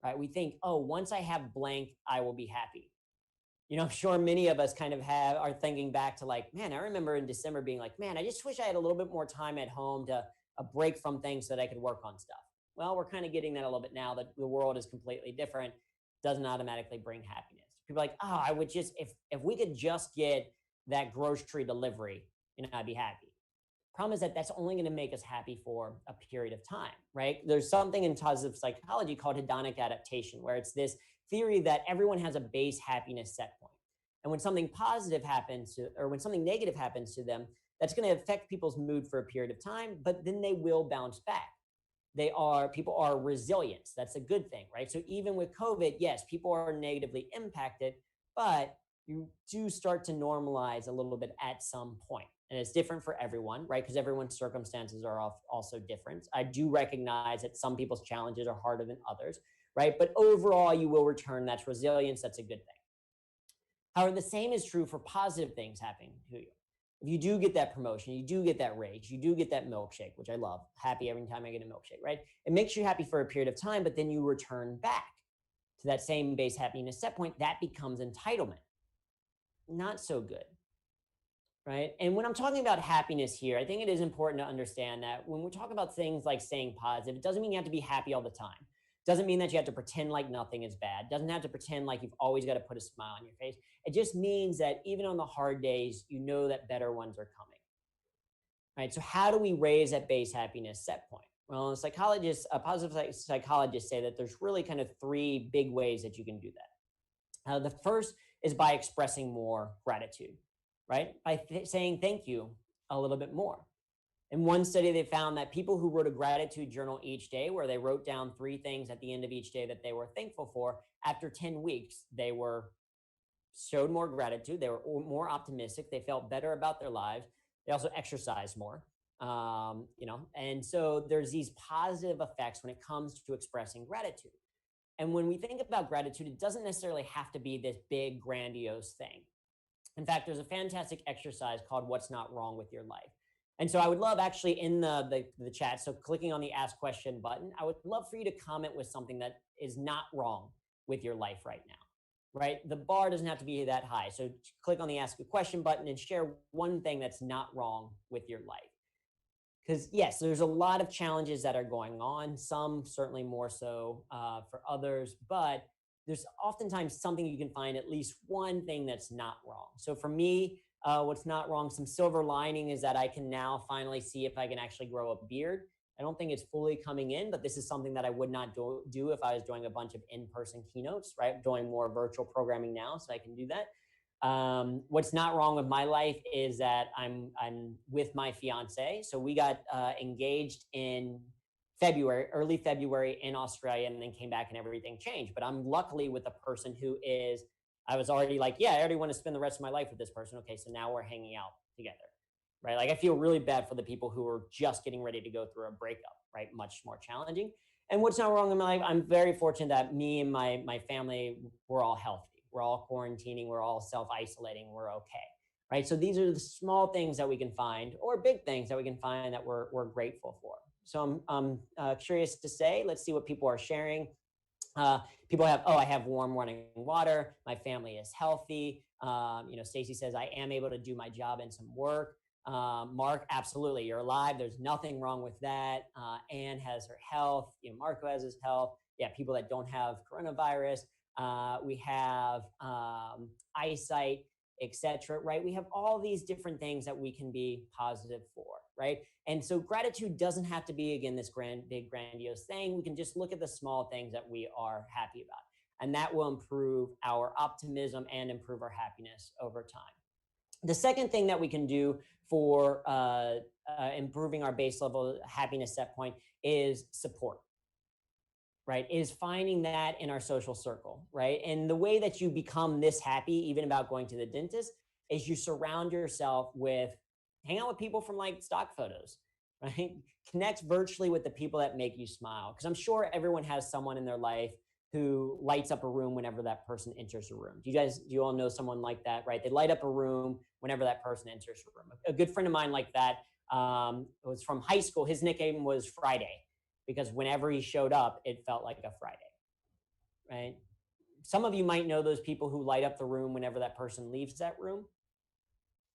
Right? We think, oh, once I have blank, I will be happy. I'm sure many of us kind of are thinking back to like, man, I remember in December being like, man, I just wish I had a little bit more time at home to a break from things so that I could work on stuff. Well, we're kind of getting that a little bit now that the world is completely different. Doesn't automatically bring happiness. People are like, oh, I would just, if we could just get that grocery delivery, I'd be happy. Problem is that that's only going to make us happy for a period of time, right? There's something in positive psychology called hedonic adaptation, where it's this theory that everyone has a base happiness set point. And when something positive happens to, or when something negative happens to them, that's going to affect people's mood for a period of time, but then they will bounce back. People are resilient. That's a good thing, right? So even with COVID, yes, people are negatively impacted, but you do start to normalize a little bit at some point. And it's different for everyone, right? Because everyone's circumstances are also different. I do recognize that some people's challenges are harder than others, right? But overall, you will return. That's resilience. That's a good thing. However, the same is true for positive things happening to you. If you do get that promotion, you do get that raise, you do get that milkshake, which I love, happy every time I get a milkshake, right? It makes you happy for a period of time, but then you return back to that same base happiness set point. That becomes entitlement. Not so good, right? And when I'm talking about happiness here, I think it is important to understand that when we talk about things like staying positive, it doesn't mean you have to be happy all the time. Doesn't mean that you have to pretend like nothing is bad. Doesn't have to pretend like you've always got to put a smile on your face. It just means that even on the hard days, you know that better ones are coming, right? So how do we raise that base happiness set point? Well, positive psychologists say that there's really kind of three big ways that you can do that. The first is by expressing more gratitude, right? By saying thank you a little bit more. In one study, they found that people who wrote a gratitude journal each day, where they wrote down 3 things at the end of each day that they were thankful for, after 10 weeks, they showed more gratitude. They were more optimistic. They felt better about their lives. They also exercised more. And so there's these positive effects when it comes to expressing gratitude. And when we think about gratitude, it doesn't necessarily have to be this big, grandiose thing. In fact, there's a fantastic exercise called What's Not Wrong with Your Life. And so I would love, actually, in the chat, so clicking on the Ask Question button, I would love for you to comment with something that is not wrong with your life right now, right? The bar doesn't have to be that high. So click on the Ask a Question button and share one thing that's not wrong with your life. Because yes, there's a lot of challenges that are going on, some certainly more so for others, but there's oftentimes something you can find, at least one thing that's not wrong. So for me, what's not wrong, some silver lining is that I can now finally see if I can actually grow a beard. I don't think it's fully coming in, but this is something that I would not do if I was doing a bunch of in-person keynotes, right? I'm doing more virtual programming now, so I can do that. What's not wrong with my life is that I'm with my fiance. So we got engaged in early February in Australia, and then came back and everything changed. But I'm luckily with a person who I was already like, yeah, I already want to spend the rest of my life with this person. Okay, so now we're hanging out together, right? Like I feel really bad for the people who are just getting ready to go through a breakup, right? Much more challenging. And what's not wrong in my life, I'm very fortunate that me and my family, we're all healthy. We're all quarantining. We're all self-isolating. We're okay, right? So these are the small things that we can find, or big things that we can find, that we're grateful for. So I'm curious to say, let's see what people are sharing. People have, I have warm running water. My family is healthy. Stacy says, I am able to do my job and some work. Mark, absolutely. You're alive. There's nothing wrong with that. Anne has her health. Marco has his health. Yeah. People that don't have coronavirus. We have eyesight, etc. Right? We have all these different things that we can be positive for, right? And so gratitude doesn't have to be, again, this big grandiose thing. We can just look at the small things that we are happy about, and that will improve our optimism and improve our happiness over time. The second thing that we can do for improving our base level happiness set point is support. Right, is finding that in our social circle, right? And the way that you become this happy, even about going to the dentist, is you surround yourself hang out with people from like stock photos, right? Connect virtually with the people that make you smile. Because I'm sure everyone has someone in their life who lights up a room whenever that person enters a room. Do you all know someone like that, right? They light up a room whenever that person enters a room. A good friend of mine like that was from high school. His nickname was Friday, because whenever he showed up, it felt like a Friday, right? Some of you might know those people who light up the room whenever that person leaves that room.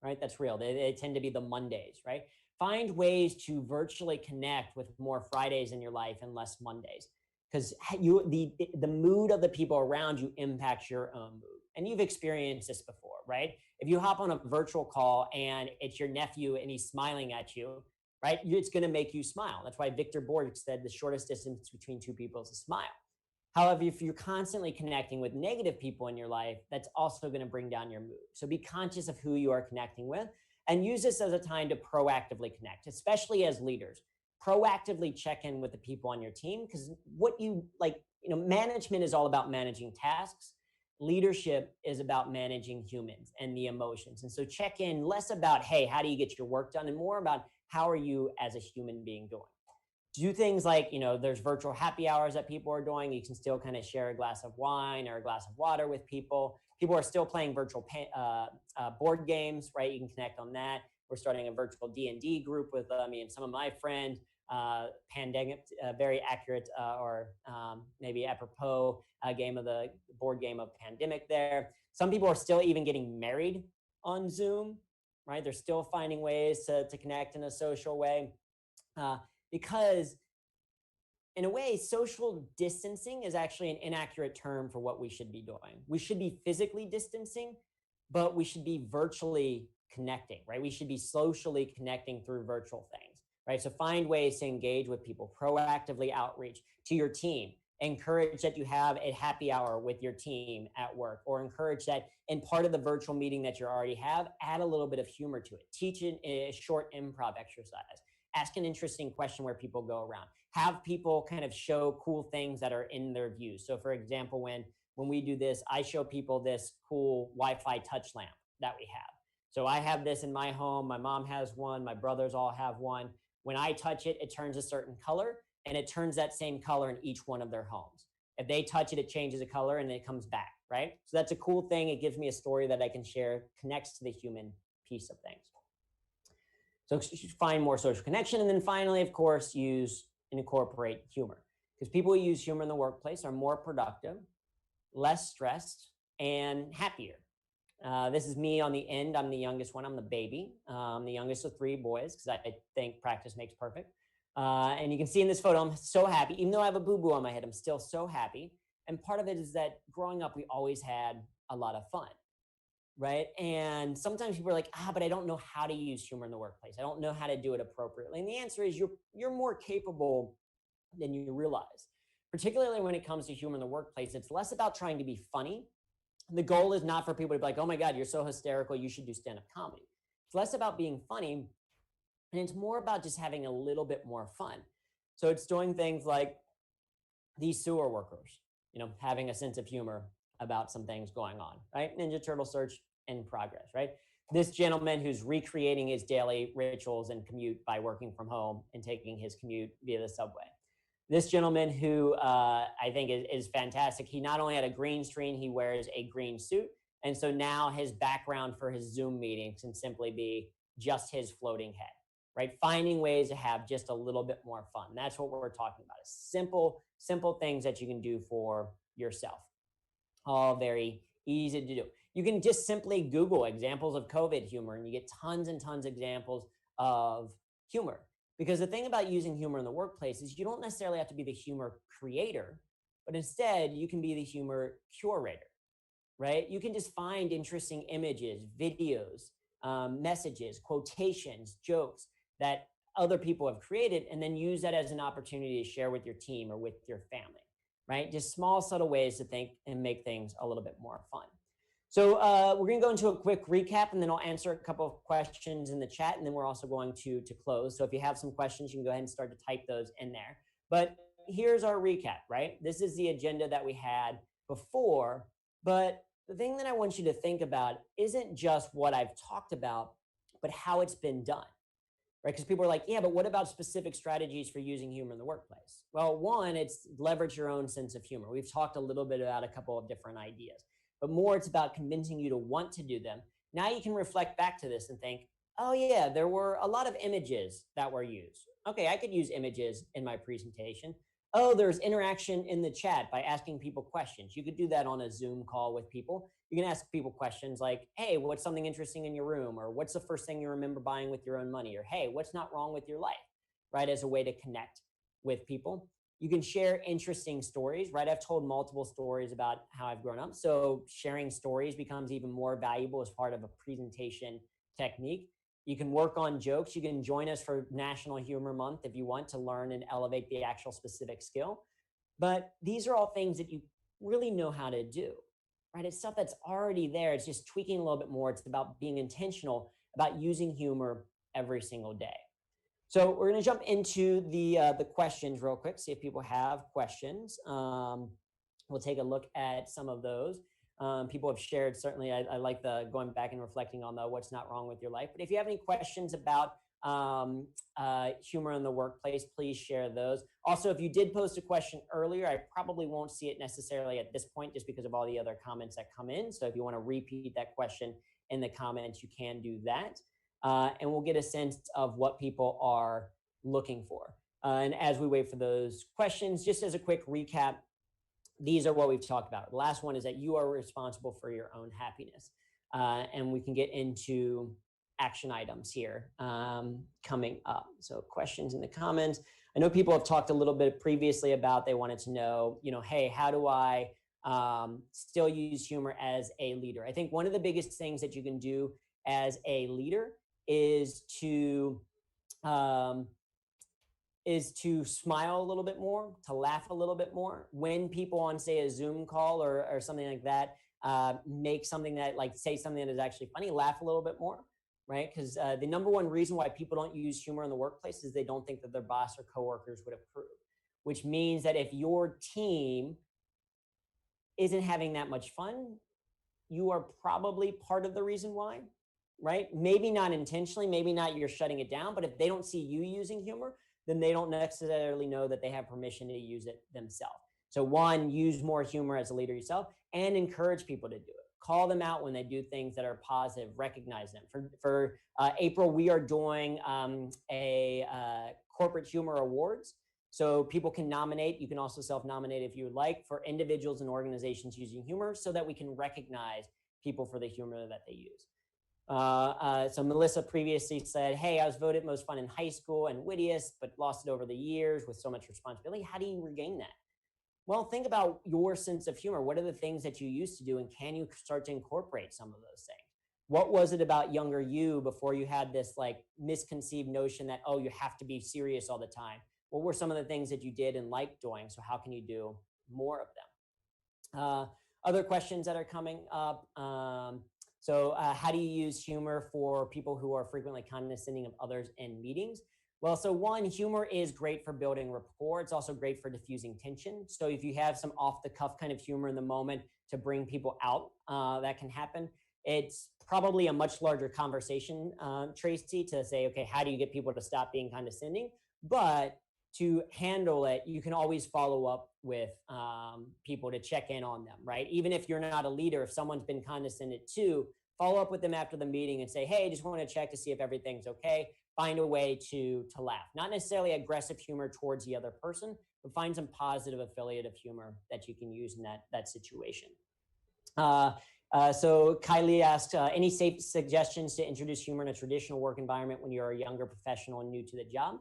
right? That's real. They tend to be the Mondays, right? Find ways to virtually connect with more Fridays in your life and less Mondays, because the mood of the people around you impacts your own mood. And you've experienced this before, right? If you hop on a virtual call and it's your nephew and he's smiling at you, right? It's going to make you smile. That's why Victor Borg said the shortest distance between two people is a smile. However, if you're constantly connecting with negative people in your life, that's also going to bring down your mood. So be conscious of who you are connecting with and use this as a time to proactively connect, especially as leaders. Proactively check in with the people on your team, because what you like, management is all about managing tasks. Leadership is about managing humans and the emotions. And so check in less about, hey, how do you get your work done, and more about how are you as a human being doing. Do things like, there's virtual happy hours that people are doing. You can still kind of share a glass of wine or a glass of water with people. People are still playing virtual board games, right? You can connect on that. We're starting a virtual D&D group with me and some of my friends. Pandemic, very accurate or maybe apropos game of the board game of Pandemic there. Some people are still even getting married on Zoom, right? They're still finding ways to connect in a social way. Because in a way, social distancing is actually an inaccurate term for what we should be doing. We should be physically distancing, but we should be virtually connecting, right? We should be socially connecting through virtual things, right? So find ways to engage with people, proactively outreach to your team. Encourage that you have a happy hour with your team at work, or encourage that in part of the virtual meeting that you already have, add a little bit of humor to it. Teach a short improv exercise. Ask an interesting question where people go around. Have people kind of show cool things that are in their views. So for example, when we do this, I show people this cool Wi-Fi touch lamp that we have. So I have this in my home. My mom has one. My brothers all have one. When I touch it, it turns a certain color, and it turns that same color in each one of their homes. If they touch it, it changes a color and it comes back, right? So that's a cool thing. It gives me a story that I can share, connects to the human piece of things. So find more social connection. And then finally, of course, use and incorporate humor, because people who use humor in the workplace are more productive, less stressed, and happier. This is me on the end. I'm the youngest one. I'm the baby. I'm the youngest of three boys, because I think practice makes perfect. And you can see in this photo, I'm so happy. Even though I have a boo-boo on my head, I'm still so happy. And part of it is that growing up, we always had a lot of fun. Right. And sometimes people are like, but I don't know how to use humor in the workplace. I don't know how to do it appropriately. And the answer is you're more capable than you realize, particularly when it comes to humor in the workplace. It's less about trying to be funny. The goal is not for people to be like, oh my God, you're so hysterical, you should do stand-up comedy. It's less about being funny, and it's more about just having a little bit more fun. So it's doing things like these sewer workers, having a sense of humor about some things going on, right? Ninja Turtle search in progress, right? This gentleman who's recreating his daily rituals and commute by working from home and taking his commute via the subway. This gentleman who I think is fantastic. He not only had a green screen, he wears a green suit. And so now his background for his Zoom meetings can simply be just his floating head, right? Finding ways to have just a little bit more fun. That's what we're talking about. Simple things that you can do for yourself. All very easy to do. You can just simply Google examples of COVID humor, and you get tons and tons of examples of humor. Because the thing about using humor in the workplace is you don't necessarily have to be the humor creator, but instead you can be the humor curator, right? You can just find interesting images, videos, messages, quotations, jokes that other people have created, and then use that as an opportunity to share with your team or with your family. Right? Just small, subtle ways to think and make things a little bit more fun. So we're going to go into a quick recap, and then I'll answer a couple of questions in the chat, and then we're also going to close. So if you have some questions, you can go ahead and start to type those in there. But here's our recap, right? This is the agenda that we had before, but the thing that I want you to think about isn't just what I've talked about, but how it's been done. Right? Because people are like, yeah, but what about specific strategies for using humor in the workplace? Well, one, it's leverage your own sense of humor. We've talked a little bit about a couple of different ideas, but more it's about convincing you to want to do them. Now you can reflect back to this and think, oh yeah, there were a lot of images that were used. Okay, I could use images in my presentation. Oh, there's interaction in the chat by asking people questions. You could do that on a Zoom call with people. You can ask people questions like, hey, what's something interesting in your room? Or what's the first thing you remember buying with your own money? Or hey, what's not wrong with your life? Right? As a way to connect with people. You can share interesting stories, right? I've told multiple stories about how I've grown up. So sharing stories becomes even more valuable as part of a presentation technique. You can work on jokes. You can join us for National Humor Month if you want to learn and elevate the actual specific skill. But these are all things that you really know how to do, right? It's stuff that's already there. It's just tweaking a little bit more. It's about being intentional about using humor every single day. So we're going to jump into the questions real quick, see if people have questions. We'll take a look at some of those. People have shared, certainly, I like the going back and reflecting on the what's not wrong with your life. But if you have any questions about humor in the workplace, please share those. Also, if you did post a question earlier, I probably won't see it necessarily at this point just because of all the other comments that come in. So if you want to repeat that question in the comments, you can do that. And we'll get a sense of what people are looking for. And as we wait for those questions, just as a quick recap, these are what we've talked about. The last one is that you are responsible for your own happiness. And we can get into action items here coming up. So questions in the comments. I know people have talked a little bit previously about they wanted to know, hey, how do I still use humor as a leader? I think one of the biggest things that you can do as a leader is to smile a little bit more, to laugh a little bit more. When people on, say, a Zoom call or something like that, make something that, like, say something that is actually funny, laugh a little bit more, right? Because the number one reason why people don't use humor in the workplace is they don't think that their boss or coworkers would approve, which means that if your team isn't having that much fun, you are probably part of the reason why, right? Maybe not intentionally, maybe not you're shutting it down, but if they don't see you using humor, then they don't necessarily know that they have permission to use it themselves. So one, use more humor as a leader yourself and encourage people to do it. Call them out when they do things that are positive, recognize them. For April, we are doing a corporate humor awards. So people can nominate. You can also self-nominate if you would like, for individuals and organizations using humor so that we can recognize people for the humor that they use. So Melissa previously said, hey, I was voted most fun in high school and wittiest, but lost it over the years with so much responsibility. How do you regain that? Well, think about your sense of humor. What are the things that you used to do, and can you start to incorporate some of those things? What was it about younger you before you had this like misconceived notion that, oh, you have to be serious all the time? What were some of the things that you did and liked doing? So how can you do more of them? Other questions that are coming up. So how do you use humor for people who are frequently condescending of others in meetings? Well, so one, humor is great for building rapport. It's also great for diffusing tension. So if you have some off the cuff kind of humor in the moment to bring people out, that can happen. It's probably a much larger conversation, Tracy, to say, okay, how do you get people to stop being condescending? But to handle it, you can always follow up with people to check in on them, right? Even if you're not a leader, if someone's been condescended to, follow up with them after the meeting and say, hey, just want to check to see if everything's okay. Find a way to laugh. Not necessarily aggressive humor towards the other person, but find some positive affiliative humor that you can use in that situation. So Kylie asked, any safe suggestions to introduce humor in a traditional work environment when you're a younger professional and new to the job?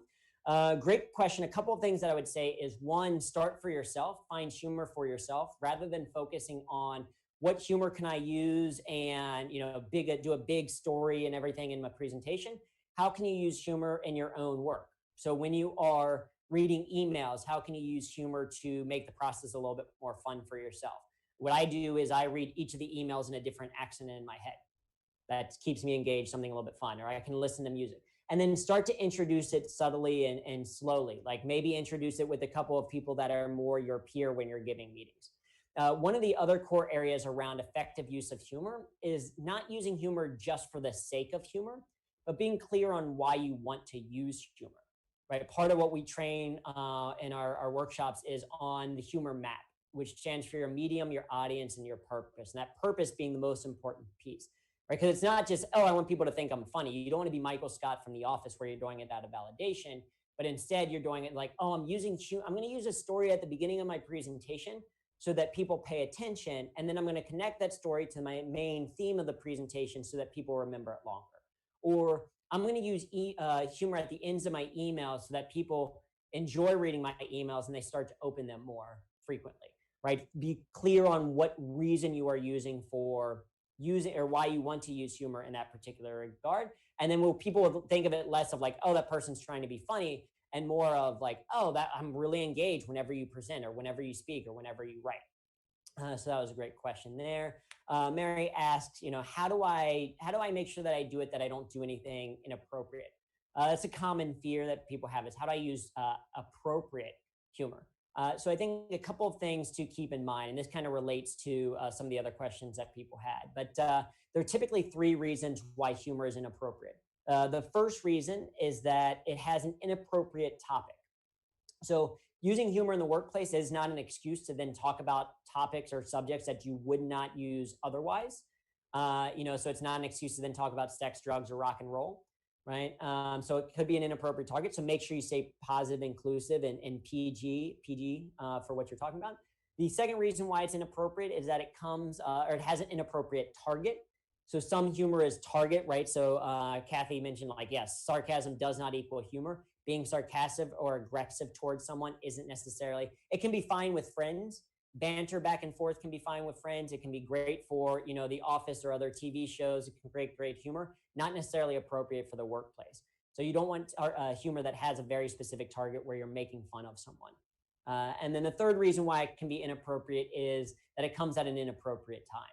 Great question. A couple of things that I would say is, one, start for yourself. Find humor for yourself rather than focusing on what humor can I use and do a big story and everything in my presentation. How can you use humor in your own work? So when you are reading emails, how can you use humor to make the process a little bit more fun for yourself? What I do is I read each of the emails in a different accent in my head. That keeps me engaged, something a little bit fun, or I can listen to music. And then start to introduce it subtly and slowly. Like maybe introduce it with a couple of people that are more your peer when you're giving meetings. One of the other core areas around effective use of humor is not using humor just for the sake of humor, but being clear on why you want to use humor, right? Part of what we train in our workshops is on the humor map, which stands for your medium, your audience, and your purpose. And that purpose being the most important piece, right? Because it's not just, oh, I want people to think I'm funny. You don't want to be Michael Scott from The Office where you're doing it out of validation, but instead you're doing it like, oh, I'm going to use a story at the beginning of my presentation so that people pay attention. And then I'm going to connect that story to my main theme of the presentation so that people remember it longer. Or I'm going to use humor at the ends of my emails so that people enjoy reading my emails and they start to open them more frequently, right? Be clear on what reason you are using or why you want to use humor in that particular regard. And then people will think of it less of like, oh, that person's trying to be funny, and more of like, oh, that I'm really engaged whenever you present or whenever you speak or whenever you write. So that was a great question there. Mary asks, how do I make sure that I do it, that I don't do anything inappropriate? That's a common fear that people have, is how do I use appropriate humor? So I think a couple of things to keep in mind, and this kind of relates to some of the other questions that people had, but there are typically 3 reasons why humor is inappropriate. The first reason is that it has an inappropriate topic. So using humor in the workplace is not an excuse to then talk about topics or subjects that you would not use otherwise. So it's not an excuse to then talk about sex, drugs, or rock and roll, right? So it could be an inappropriate target. So make sure you stay positive, inclusive, and PG for what you're talking about. The second reason why it's inappropriate is that it has an inappropriate target. So some humor is target, right? So Kathy mentioned, like, yes, sarcasm does not equal humor. Being sarcastic or aggressive towards someone isn't necessarily. It can be fine with friends. Banter back and forth can be fine with friends. It can be great for, The Office or other TV shows. It can create great humor, not necessarily appropriate for the workplace. So you don't want humor that has a very specific target where you're making fun of someone. And then the third reason why it can be inappropriate is that it comes at an inappropriate time.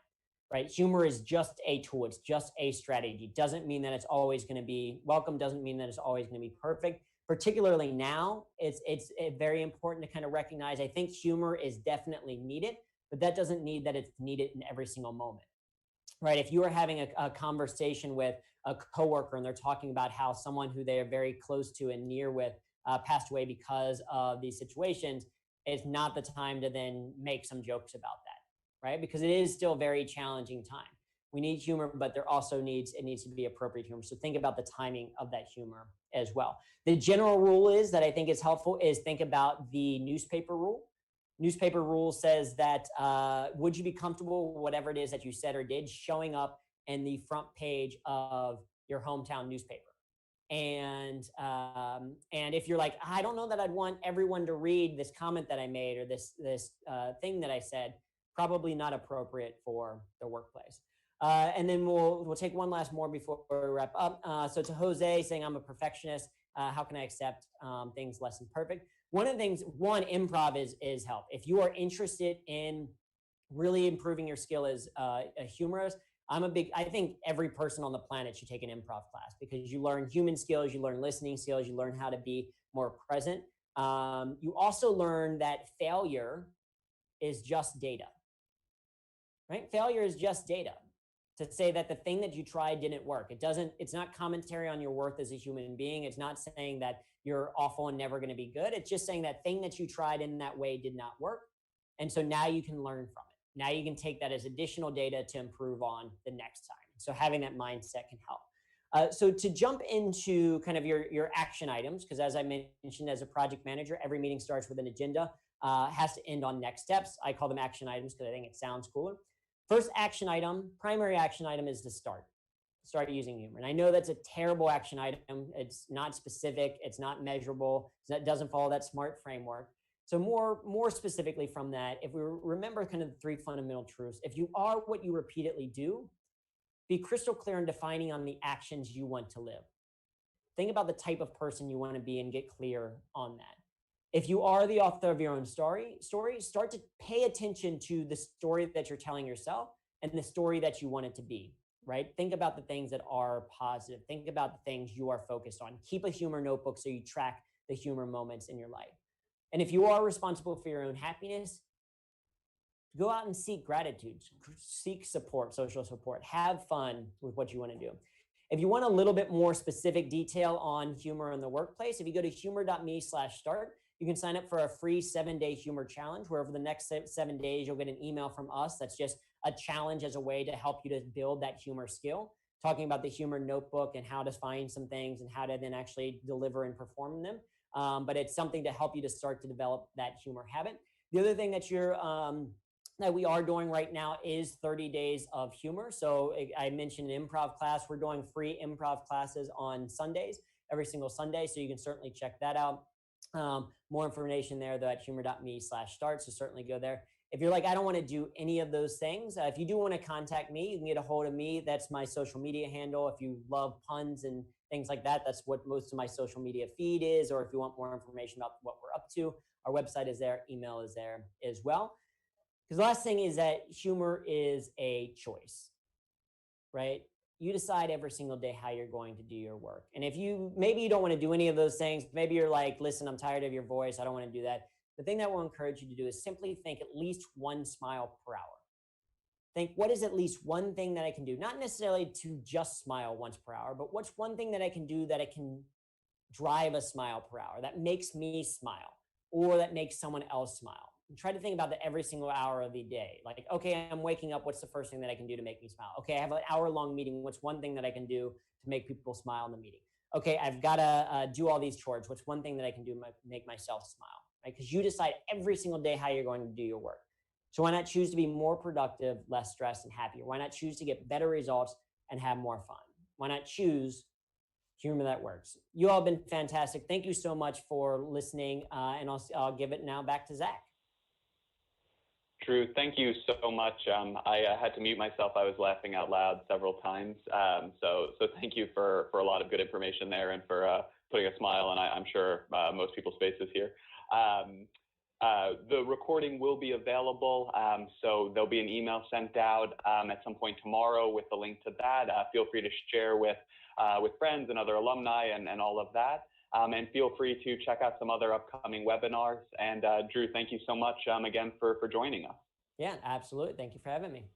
Right? Humor is just a tool. It's just a strategy. Doesn't mean that it's always going to be welcome. Doesn't mean that it's always going to be perfect. Particularly now, it's very important to kind of recognize, I think humor is definitely needed, but that doesn't mean that it's needed in every single moment. Right? If you are having a conversation with a coworker and they're talking about how someone who they are very close to and near with passed away because of these situations, it's not the time to then make some jokes about that. Right? Because it is still a very challenging time. We need humor, but there also needs to be appropriate humor. So think about the timing of that humor as well. The general rule is that I think is helpful is think about the newspaper rule. Newspaper rule says that would you be comfortable with whatever it is that you said or did showing up in the front page of your hometown newspaper? And if you're like, I don't know that I'd want everyone to read this comment that I made or this thing that I said, probably not appropriate for the workplace. And then we'll take one last more before we wrap up. So to Jose saying, I'm a perfectionist. How can I accept things less than perfect? One of the things, improv is help. If you are interested in really improving your skill as a humorist, I think every person on the planet should take an improv class because you learn human skills, you learn listening skills, you learn how to be more present. You also learn that failure is just data. Right? Failure is just data. To say that the thing that you tried didn't work. It's not commentary on your worth as a human being. It's not saying that you're awful and never going to be good. It's just saying that thing that you tried in that way did not work. And so now you can learn from it. Now you can take that as additional data to improve on the next time. So having that mindset can help. So to jump into kind of your action items, because as I mentioned, as a project manager, every meeting starts with an agenda, has to end on next steps. I call them action items because I think it sounds cooler. First action item, primary action item is to start using humor. And I know that's a terrible action item. It's not specific. It's not measurable. It doesn't follow that SMART framework. So more specifically from that, if we remember kind of the 3 fundamental truths, if you are what you repeatedly do, be crystal clear in defining on the actions you want to live. Think about the type of person you want to be and get clear on that. If you are the author of your own story, start to pay attention to the story that you're telling yourself and the story that you want it to be, right? Think about the things that are positive. Think about the things you are focused on. Keep a humor notebook so you track the humor moments in your life. And if you are responsible for your own happiness, go out and seek gratitude, seek support, social support, have fun with what you want to do. If you want a little bit more specific detail on humor in the workplace, if you go to humor.me/start, you can sign up for a free 7-day humor challenge where over the next 7 days, you'll get an email from us. That's just a challenge as a way to help you to build that humor skill, talking about the humor notebook and how to find some things and how to then actually deliver and perform them. But it's something to help you to start to develop that humor habit. The other thing that we are doing right now is 30 days of humor. So I mentioned an improv class. We're doing free improv classes on Sundays, every single Sunday. So you can certainly check that out. More information there though at humor.me/start. So certainly go there. If you're like, I don't want to do any of those things, if you do want to contact me, you can get a hold of me. That's my social media handle. If you love puns and things like that, that's what most of my social media feed is. Or if you want more information about what we're up to, our website is there, email is there as well. Because the last thing is that humor is a choice, right? You decide every single day how you're going to do your work. And if maybe you don't want to do any of those things, maybe you're like, listen, I'm tired of your voice, I don't want to do that. The thing that we'll encourage you to do is simply think at least one smile per hour. Think, what is at least one thing that I can do? Not necessarily to just smile once per hour, but what's one thing that I can do that I can drive a smile per hour, that makes me smile or that makes someone else smile? And try to think about that every single hour of the day. Like, okay, I'm waking up. What's the first thing that I can do to make me smile? Okay, I have an hour-long meeting. What's one thing that I can do to make people smile in the meeting? Okay, I've got to do all these chores. What's one thing that I can do to make myself smile? Right? Because you decide every single day how you're going to do your work. So why not choose to be more productive, less stressed, and happier? Why not choose to get better results and have more fun? Why not choose humor that works? You all have been fantastic. Thank you so much for listening, and I'll give it now back to Zach. Drew, thank you so much. I had to mute myself. I was laughing out loud several times. So thank you for a lot of good information there and for putting a smile on, I'm sure, most people's faces here. The recording will be available, so there'll be an email sent out at some point tomorrow with the link to that. Feel free to share with friends and other alumni and all of that. And feel free to check out some other upcoming webinars. And Drew, thank you so much again for joining us. Yeah, absolutely. Thank you for having me.